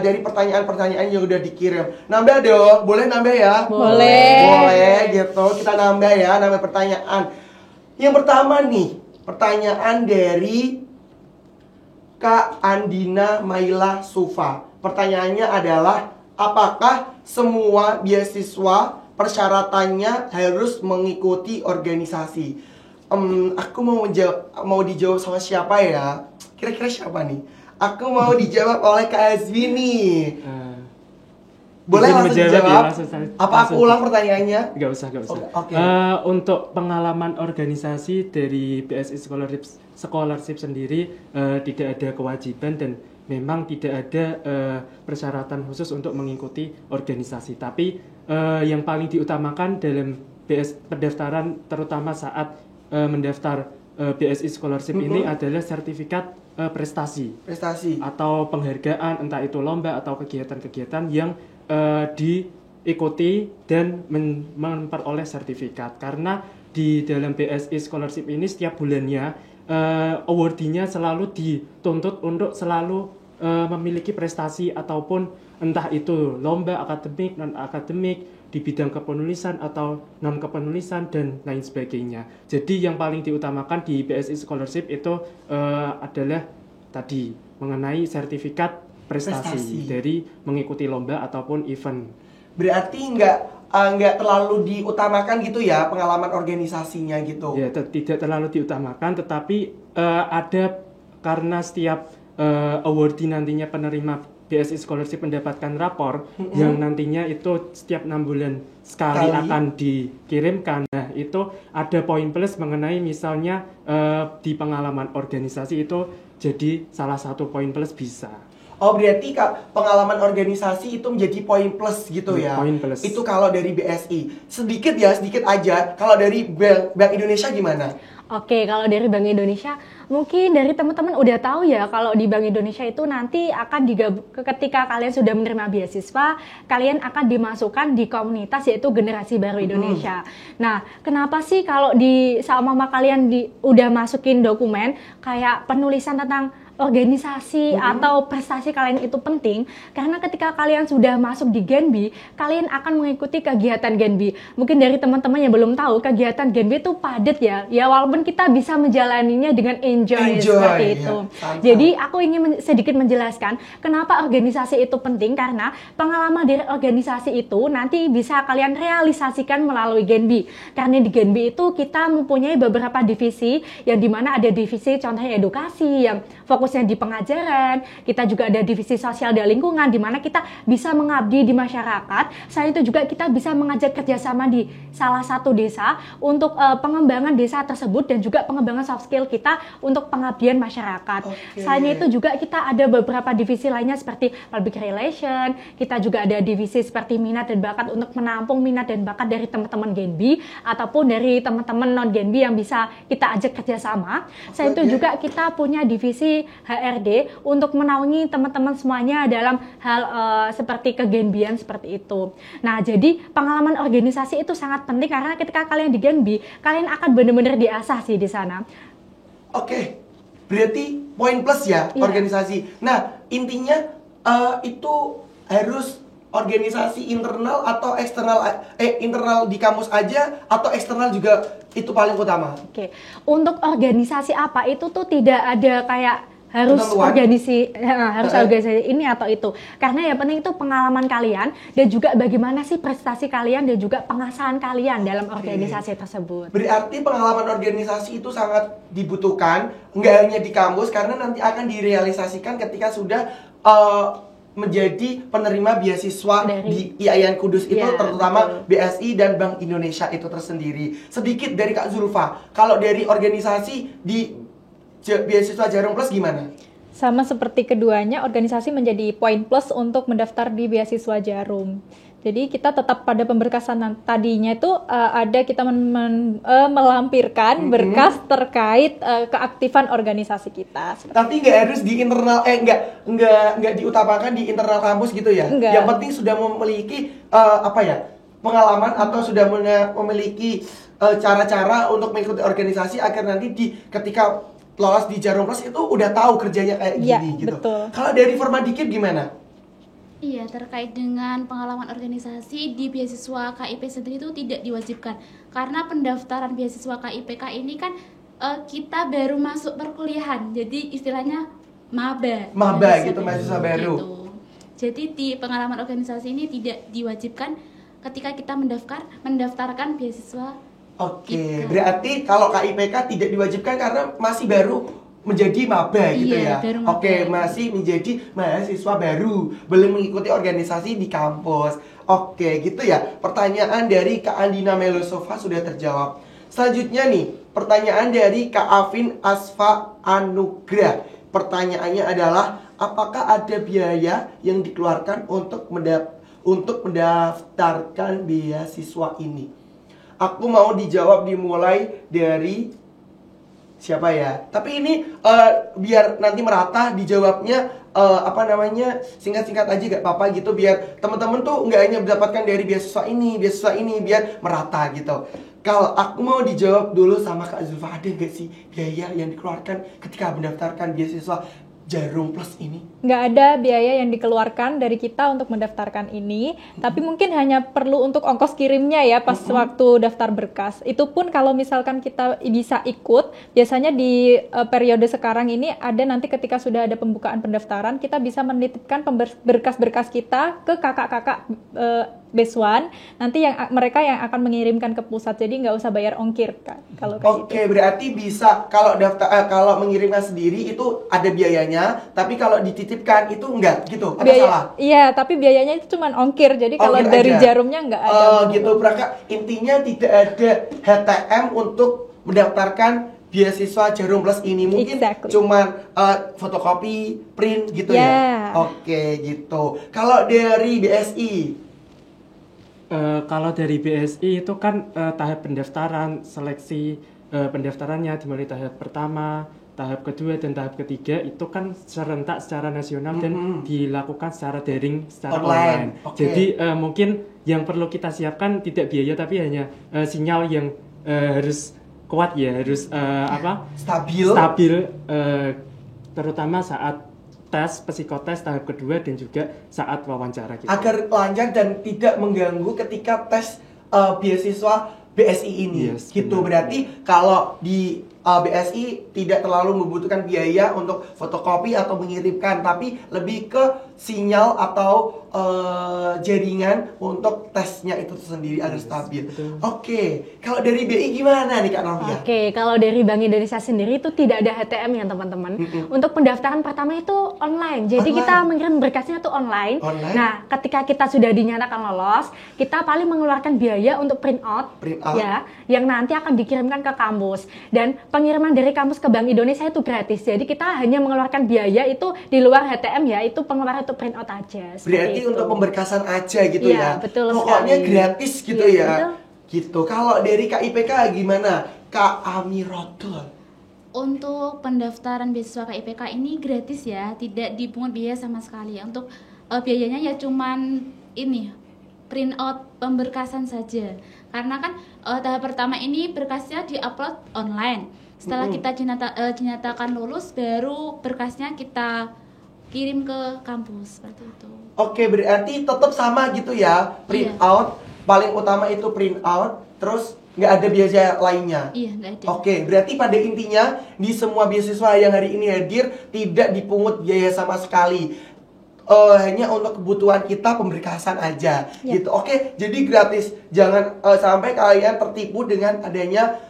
dari pertanyaan-pertanyaan yang udah dikirim. Nambah dong, boleh nambah ya? Boleh gitu, kita nambah ya, nambah pertanyaan. Yang pertama nih, pertanyaan dari Kak Andina Maila Sufa. Pertanyaannya adalah, apakah semua beasiswa persyaratannya harus mengikuti organisasi. Aku mau dijawab sama siapa ya? Kira-kira siapa nih? Aku mau dijawab oleh Kak Azwi nih. Boleh izin langsung menjawab dijawab? Apa langsung. aku ulang pertanyaannya? Nggak usah. Oke. Untuk pengalaman organisasi dari BSI Scholarship sendiri tidak ada kewajiban dan memang tidak ada persyaratan khusus untuk mengikuti organisasi. Tapi yang paling diutamakan dalam pendaftaran, terutama saat mendaftar BSI Scholarship ini adalah sertifikat prestasi atau penghargaan, entah itu lomba atau kegiatan-kegiatan yang diikuti dan memperoleh sertifikat. Karena di dalam BSI Scholarship ini setiap bulannya awardee-nya selalu dituntut untuk selalu memiliki prestasi ataupun entah itu lomba akademik, non akademik, di bidang kepenulisan atau non kepenulisan dan lain sebagainya. Jadi yang paling diutamakan di BSI Scholarship itu adalah tadi mengenai sertifikat prestasi dari mengikuti lomba ataupun event. Berarti nggak terlalu diutamakan gitu ya pengalaman organisasinya gitu. Ya, tidak terlalu diutamakan, tetapi ada karena setiap awardee nantinya penerima BSI Scholarship mendapatkan rapor yang nantinya itu setiap 6 bulan sekali akan dikirimkan. Nah, itu ada poin plus mengenai misalnya di pengalaman organisasi itu jadi salah satu poin plus bisa. Oh, berarti pengalaman organisasi itu menjadi poin plus gitu ya. Poin plus. Itu kalau dari BSI. Sedikit aja. Kalau dari Bank Indonesia gimana? Oke, kalau dari Bank Indonesia, mungkin dari teman-teman udah tahu ya kalau di Bank Indonesia itu nanti akan ketika kalian sudah menerima beasiswa, kalian akan dimasukkan di komunitas yaitu Generasi Baru Indonesia. Nah, kenapa sih kalau sama kalian udah masukin dokumen kayak penulisan tentang organisasi atau prestasi kalian itu penting? Karena ketika kalian sudah masuk di Genbi, kalian akan mengikuti kegiatan Genbi. Mungkin dari teman-teman yang belum tahu, kegiatan Genbi itu padat ya. Ya walaupun kita bisa menjalaninya dengan enjoy seperti itu. Ya, jadi aku ingin sedikit menjelaskan kenapa organisasi itu penting, karena pengalaman dari organisasi itu nanti bisa kalian realisasikan melalui Genbi. Karena di Genbi itu kita mempunyai beberapa divisi, yang dimana ada divisi contohnya edukasi yang fokusnya di pengajaran, kita juga ada divisi sosial dan lingkungan di mana kita bisa mengabdi di masyarakat. Selain itu juga kita bisa mengajak kerjasama di salah satu desa untuk pengembangan desa tersebut dan juga pengembangan soft skill kita untuk pengabdian masyarakat. Selain itu juga kita ada beberapa divisi lainnya seperti public relation, kita juga ada divisi seperti minat dan bakat untuk menampung minat dan bakat dari teman-teman Genbi ataupun dari teman-teman non Genbi yang bisa kita ajak kerjasama. Selain itu juga kita punya divisi HRD untuk menaungi teman-teman semuanya dalam hal seperti kegenbian seperti itu. Nah, jadi pengalaman organisasi itu sangat penting karena ketika kalian di Genbi, kalian akan benar-benar diasah sih di sana. Oke, berarti poin plus ya organisasi. Nah, intinya itu harus organisasi internal atau eksternal, internal di kampus aja atau eksternal juga itu paling utama. Oke, untuk organisasi apa itu tuh tidak ada kayak harus organisasi ini atau itu, karena yang penting itu pengalaman kalian dan juga bagaimana sih prestasi kalian dan juga pengasahan kalian dalam organisasi tersebut. Berarti pengalaman organisasi itu sangat dibutuhkan, nggak hanya di kampus, karena nanti akan direalisasikan ketika sudah menjadi penerima beasiswa di IAIN Kudus itu, terutama BSI dan Bank Indonesia itu tersendiri. Sedikit dari Kak Zulfa, kalau dari organisasi di beasiswa Jarum Plus gimana? Sama seperti keduanya, organisasi menjadi poin plus untuk mendaftar di beasiswa Jarum. Jadi kita tetap pada pemberkasan tadinya itu ada kita melampirkan berkas terkait keaktifan organisasi kita. Tapi nggak harus di internal, nggak diutamakan di internal kampus gitu ya? Enggak. Yang penting sudah memiliki pengalaman atau sudah memiliki cara-cara untuk mengikuti organisasi agar nanti ketika lolos di Jarum Plus itu udah tahu kerjanya kayak gini gitu. Betul. Kalau dari Formadikip gimana? Iya, terkait dengan pengalaman organisasi di beasiswa KIP sendiri itu tidak diwajibkan. Karena pendaftaran beasiswa KIPK ini kan kita baru masuk perkuliahan. Jadi istilahnya maba Gitu, mahasiswa baru. Gitu. Jadi di pengalaman organisasi ini tidak diwajibkan ketika kita mendaftarkan beasiswa Oke, IPK. berarti kalau KIPK tidak diwajibkan karena masih baru menjadi maba gitu Iya, ya. baru maba. Oke, masih menjadi mahasiswa baru, belum mengikuti organisasi di kampus. Oke, gitu ya. Pertanyaan dari Kak Andina Melosova sudah terjawab. Selanjutnya nih, pertanyaan dari Kak Afin Asfa Anugrah. Pertanyaannya adalah, apakah ada biaya yang dikeluarkan untuk mendaftarkan beasiswa ini? Aku mau dijawab dimulai dari siapa ya? Tapi ini biar nanti merata dijawabnya singkat-singkat aja gak apa-apa gitu, biar teman-teman tuh nggak hanya mendapatkan dari beasiswa ini biar merata gitu. Kalau aku mau dijawab dulu sama Kak Zulfa, ada gak sih biaya yang dikeluarkan ketika mendaftarkan beasiswa Jarum Plus ini? Nggak ada biaya yang dikeluarkan dari kita untuk mendaftarkan ini, tapi mungkin hanya perlu untuk ongkos kirimnya ya pas waktu daftar berkas. Itu pun kalau misalkan kita bisa ikut, biasanya di periode sekarang ini ada nanti ketika sudah ada pembukaan pendaftaran, kita bisa menitipkan berkas-berkas kita ke kakak-kakak Beswan, nanti mereka yang akan mengirimkan ke pusat, jadi nggak usah bayar ongkir Kak, kalau kayak Oke, berarti bisa kalau kalau mengirimkan sendiri itu ada biayanya, tapi kalau dititipkan itu enggak gitu, atau salah? Iya, tapi biayanya itu cuma ongkir, jadi kalau Ongkir dari aja. Jarumnya nggak ada. Oh gitu, Braka. Intinya tidak ada HTM untuk mendaftarkan beasiswa Jarum Plus ini. Mungkin Exactly. cuman fotokopi, print gitu ya. Yeah. Oke, gitu. Kalau dari BSI, Kalau dari BSI itu kan tahap pendaftaran, seleksi pendaftarannya dimulai tahap pertama, tahap kedua dan tahap ketiga itu kan serentak secara nasional dan dilakukan secara daring, secara online. Oke. Jadi mungkin yang perlu kita siapkan tidak biaya tapi hanya sinyal yang harus kuat ya, harus stabil, terutama saat tes psikotes tahap kedua dan juga saat wawancara kita. agar lancar dan tidak mengganggu ketika tes beasiswa BSI ini. Yes, gitu. benar. Berarti kalau di BSI tidak terlalu membutuhkan biaya untuk fotokopi atau mengirimkan, tapi lebih ke sinyal atau jaringan untuk tesnya itu sendiri agar stabil. betul. Oke, kalau dari BI gimana nih Kak Novia? Oke, kalau dari Bank Indonesia sendiri itu tidak ada HTM ya teman-teman. Untuk pendaftaran pertama itu online. Jadi Online. kita mengirim berkasnya tuh online. Online. Nah, ketika kita sudah dinyatakan lolos, kita paling mengeluarkan biaya untuk print out ya, yang nanti akan dikirimkan ke kampus. Dan pengiriman dari kampus ke Bank Indonesia itu gratis. Jadi kita hanya mengeluarkan biaya itu di luar HTM ya, itu pengeluaran untuk print out aja. Seperti Berarti itu. untuk pemberkasan aja gitu Iya, ya. betul Pokoknya sekali. gratis gitu Iya, ya. betul. Gitu. Kalau dari KIPK gimana? Kak Amirodol. Untuk pendaftaran beasiswa KIPK ini gratis ya, tidak dipungut biaya sama sekali. Untuk biayanya ya cuman ini print out pemberkasan saja. Karena kan tahap pertama ini berkasnya diupload online. Setelah kita dinyatakan lulus, baru berkasnya kita kirim ke kampus seperti itu. Oke, berarti tetap sama gitu ya. Print Iya. out, paling utama itu print out, terus nggak ada biaya lainnya. Iya, nggak ada. Oke, berarti pada intinya di semua beasiswa yang hari ini hadir tidak dipungut biaya sama sekali. Hanya untuk kebutuhan kita pemberkasan aja gitu. Oke, jadi gratis. Jangan sampai kalian tertipu dengan adanya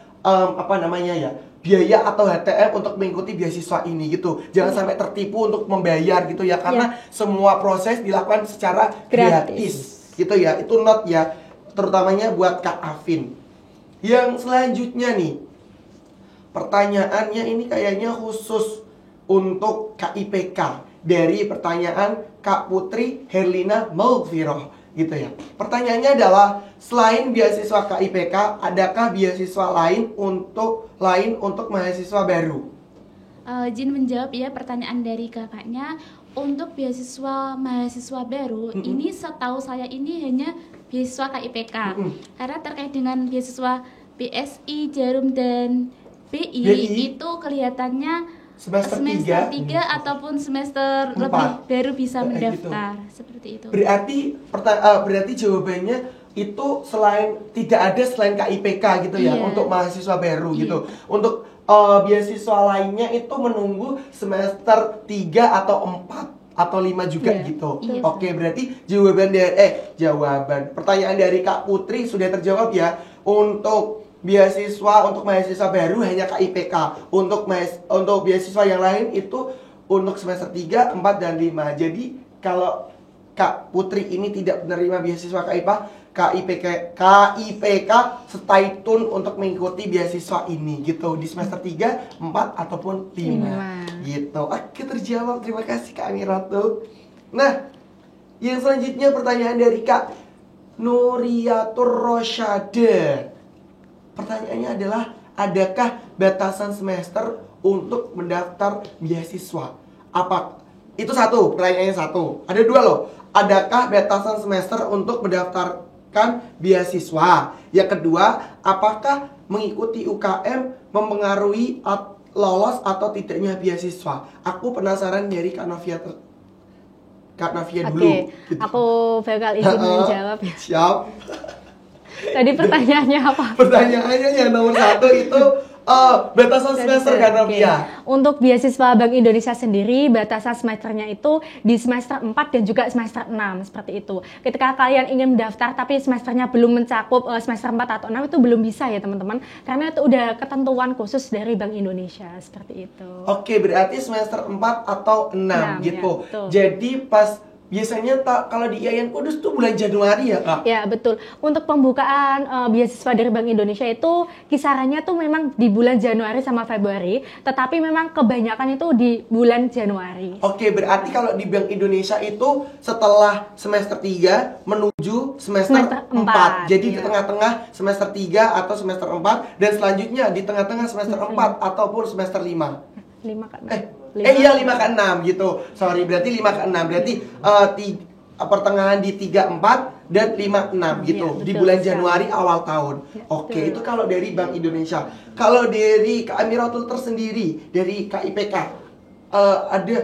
biaya atau HTM untuk mengikuti beasiswa ini gitu. Jangan sampai tertipu untuk membayar gitu ya, karena semua proses dilakukan secara gratis gitu ya. Itu note ya, terutamanya buat Kak Afin. Yang selanjutnya nih, pertanyaannya ini kayaknya khusus untuk KIPK. Dari pertanyaan Kak Putri Herlina Maulviroh gitu ya. Pertanyaannya adalah, selain beasiswa KIPK, adakah beasiswa lain untuk mahasiswa baru? Izin menjawab ya pertanyaan dari kakaknya. Untuk beasiswa mahasiswa baru, ini setahu saya ini hanya beasiswa KIPK. Karena terkait dengan beasiswa BSI, Jarum dan BI itu kelihatannya Semester 3 3 ataupun semester 4 lebih baru bisa Kayak mendaftar seperti itu. Berarti jawabannya itu tidak ada selain KIPK gitu ya, Iya. untuk mahasiswa baru Iya. gitu. Untuk beasiswa lainnya itu menunggu semester 3 atau 4 atau 5 juga Iya. gitu. Iya. Oke, berarti jawaban pertanyaan dari Kak Putri sudah terjawab ya. Untuk beasiswa untuk mahasiswa baru hanya KIPK. Untuk beasiswa yang lain itu untuk semester 3, 4 dan 5. Jadi kalau Kak Putri ini tidak menerima beasiswa KIPK stay tune untuk mengikuti beasiswa ini gitu di semester 3, 4 ataupun 5 gitu. Oke, terjawab. Terima kasih Kak Amiratu. Nah, yang selanjutnya pertanyaan dari Kak Nuriatur Rosyade. Pertanyaannya adalah, adakah batasan semester untuk mendaftar beasiswa? Apa? Itu satu, pertanyaannya satu. Ada dua loh. Adakah batasan semester untuk mendaftarkan beasiswa? Yang kedua, apakah mengikuti UKM mempengaruhi lolos atau tidaknya beasiswa? Aku penasaran dari Kak Novia dulu. Oke, Gitu. aku bakal izin menjawab ya. Siap. Tadi pertanyaannya apa? Pertanyaannya yang nomor satu itu batasan semester Kak Oke. Novia. Untuk beasiswa Bank Indonesia sendiri, batasan semesternya itu di semester 4 dan juga semester 6, seperti itu. Ketika kalian ingin mendaftar tapi semesternya belum mencakup semester 4 atau 6, itu belum bisa ya teman-teman. Karena itu udah ketentuan khusus dari Bank Indonesia, seperti itu. Oke, berarti semester 4 atau 6 6, gitu. ya, betul. Jadi biasanya kalau di IAIN Kudus tuh bulan Januari ya Kak? Ya, betul. Untuk pembukaan beasiswa dari Bank Indonesia itu kisarannya tuh memang di bulan Januari sama Februari, tetapi memang kebanyakan itu di bulan Januari. Oke, berarti kalau di Bank Indonesia itu setelah semester 3 menuju semester 4. Jadi di ya. tengah-tengah semester 3 atau semester 4 dan selanjutnya di tengah-tengah semester 4 ataupun semester 5. 5 kan? Iya 5 ke 6 gitu. Sorry, berarti 5 ke 6. Berarti pertengahan di 3 4 dan 5 6 gitu. Iya, Di betul bulan sekali. Januari awal tahun. Ya, Oke, betul. itu kalau dari Bank Indonesia. Kalau dari Kak Amiratul tersendiri dari KIPK ada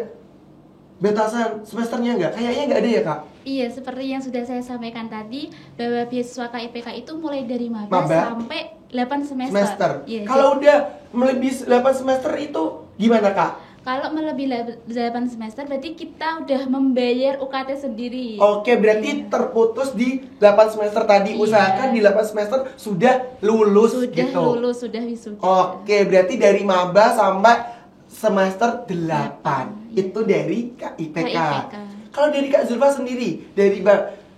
batasan semesternya nggak? Kayaknya nggak ada ya Kak? Iya, seperti yang sudah saya sampaikan tadi, bahwa beasiswa KIPK itu mulai dari maba Maba sampai 8 semester. Semester. Iya, Kalau udah melebihi 8 semester itu gimana Kak? kalau melebihi 8 semester berarti kita udah membayar UKT sendiri. Oke, berarti terputus di 8 semester tadi. Iya. Usahakan di 8 semester sudah lulus Sudah gitu. lulus, sudah wisuda. Oke, berarti dari maba sampai semester 8. Itu dari KIPK. KIPK. Kalau dari Kak Zulfa sendiri,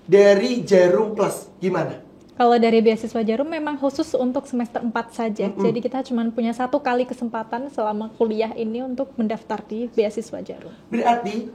dari Jarum Plus gimana? Kalau dari beasiswa Jarum memang khusus untuk semester 4 saja. Jadi kita cuma punya 1 kali kesempatan selama kuliah ini untuk mendaftar di beasiswa Jarum. Berarti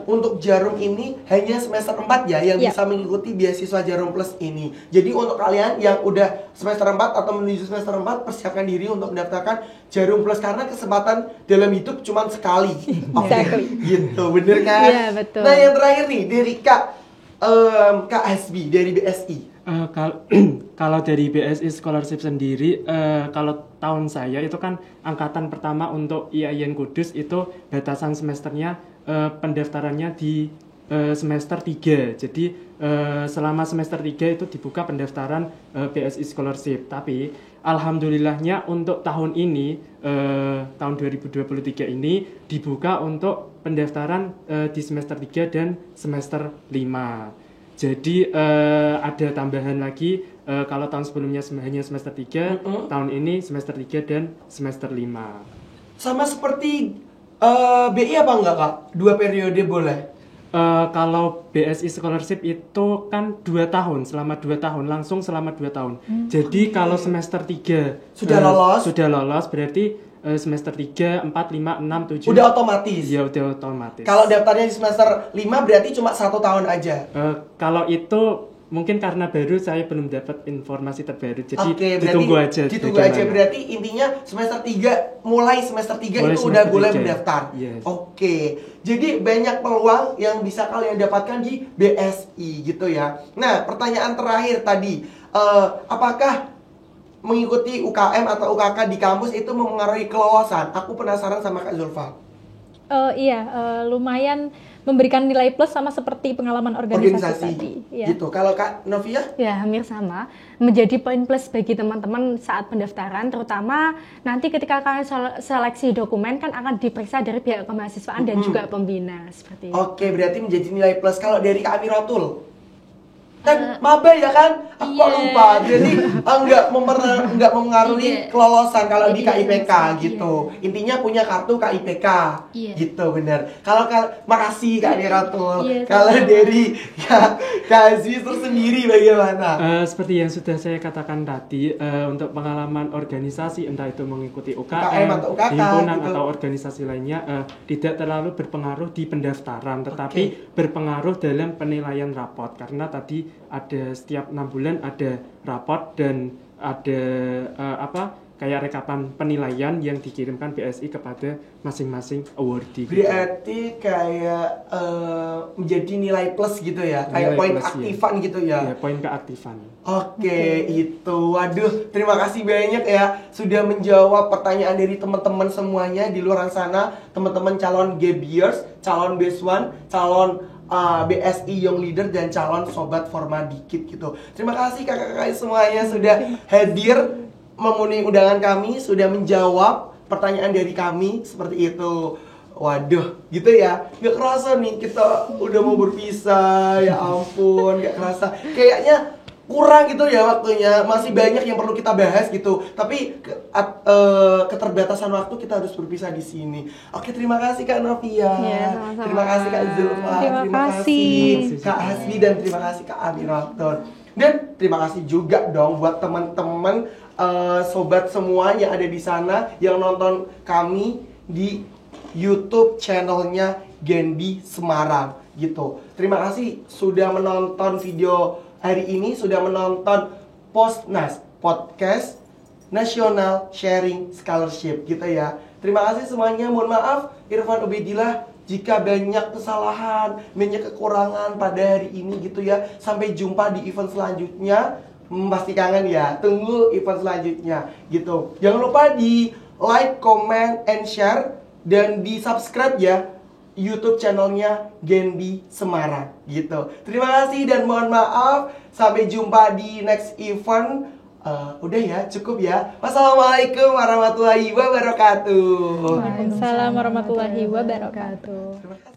untuk Jarum ini hanya semester 4 ya yang Ya. bisa mengikuti beasiswa Jarum Plus ini. Jadi untuk kalian yang udah semester 4 atau menuju semester 4, persiapkan diri untuk mendaftarkan Jarum Plus karena kesempatan dalam hidup cuma sekali. Oke, Exactly. gitu, bener kan? Iya, betul. Nah, yang terakhir nih dari Kak Hasbi dari BSI. Kalau dari BSI Scholarship sendiri, kalau tahun saya itu kan angkatan pertama untuk IAIN Kudus itu batasan semesternya pendaftarannya di semester 3. Jadi selama semester 3 itu dibuka pendaftaran BSI Scholarship. Tapi alhamdulillahnya untuk tahun ini, tahun 2023 ini dibuka untuk pendaftaran di semester 3 dan semester 5. Jadi ada tambahan lagi, kalau tahun sebelumnya hanya semester 3, tahun ini semester 3 dan semester 5. Sama seperti BI apa enggak Kak? 2 periode boleh? Kalau BSI Scholarship itu kan 2 tahun, selama 2 tahun, langsung selama 2 tahun. Jadi kalau semester 3 Sudah lolos berarti semester 3, 4, 5, 6, 7 Udah otomatis? Iya, udah otomatis. Kalau daftarnya di semester 5 berarti cuma 1 tahun aja? Kalau itu mungkin karena baru saya belum dapat informasi terbaru. Jadi Oke, berarti ditunggu aja. Ditunggu aja, bagaimana. berarti intinya semester 3, mulai semester 3 Mulai itu semester udah boleh 3. mendaftar. Yes. Oke, jadi banyak peluang yang bisa kalian dapatkan di BSI gitu ya. Nah, pertanyaan terakhir tadi, apakah mengikuti UKM atau UKK di kampus itu mempengaruhi kelolosan? Aku penasaran sama Kak Zulfa. Iya, lumayan memberikan nilai plus sama seperti pengalaman organisasi tadi. Ya. Gitu. Kalau Kak Novia? Ya, hampir sama. Menjadi poin plus bagi teman-teman saat pendaftaran, terutama nanti ketika kalian seleksi dokumen kan akan diperiksa dari pihak kemahasiswaan dan juga pembina seperti itu. Oke, berarti menjadi nilai plus. Kalau dari Kak Amiratul? Kan maba ya kan? Aku kok lupa. Jadi enggak mempengaruhi kelolosan kalau di KIPK gitu. Intinya punya kartu KIPK. Gitu benar. Kalau makasih Kak Amiratul. Kalau dari Kak Azmi sendiri bagaimana? Seperti yang sudah saya katakan tadi, untuk pengalaman organisasi entah itu mengikuti UKM atau UKK, himpunan gitu. atau organisasi lainnya tidak terlalu berpengaruh di pendaftaran, tetapi berpengaruh dalam penilaian raport karena tadi ada setiap 6 bulan ada raport dan ada kayak rekapan penilaian yang dikirimkan BSI kepada masing-masing awardee. Berarti kayak menjadi nilai plus gitu ya, kayak poin aktifan gitu ya. Iya, poin keaktifan. Oke, itu. Waduh, terima kasih banyak ya sudah menjawab pertanyaan dari teman-teman semuanya di luar sana, teman-teman calon gap years, calon BES1, calon BSI Young Leader dan calon sobat Forma Dikit gitu. Terima kasih kakak-kakak semuanya sudah hadir memenuhi undangan kami, sudah menjawab pertanyaan dari kami seperti itu. Waduh, gitu ya. Gak kerasa nih kita udah mau berpisah, ya ampun, gak kerasa. Kayaknya kurang gitu ya waktunya, masih banyak yang perlu kita bahas gitu. Tapi keterbatasan waktu kita harus berpisah di sini. Oke, terima kasih Kak Novia. Sama-sama. Terima kasih Kak Zulfa. Terima kasih Kak Hasbi dan terima kasih Kak Amiratul. Dan terima kasih juga dong buat teman-teman sobat semua yang ada di sana yang nonton kami di YouTube channelnya Genbi Semarang gitu. Terima kasih sudah menonton video hari ini, sudah menonton Postnas Podcast National Sharing Scholarship gitu ya. Terima kasih semuanya. Mohon maaf Irfan Ubedillah jika banyak kesalahan, banyak kekurangan pada hari ini gitu ya. Sampai jumpa di event selanjutnya. Pasti kangen ya. Tunggu event selanjutnya gitu. Jangan lupa di like, comment, and share dan di subscribe ya YouTube channelnya Genbi Semarang gitu. Terima kasih dan mohon maaf. Sampai jumpa di next event. Udah ya, cukup ya. Wassalamualaikum warahmatullahi wabarakatuh. Waalaikumsalam warahmatullahi wabarakatuh. Terima kasih.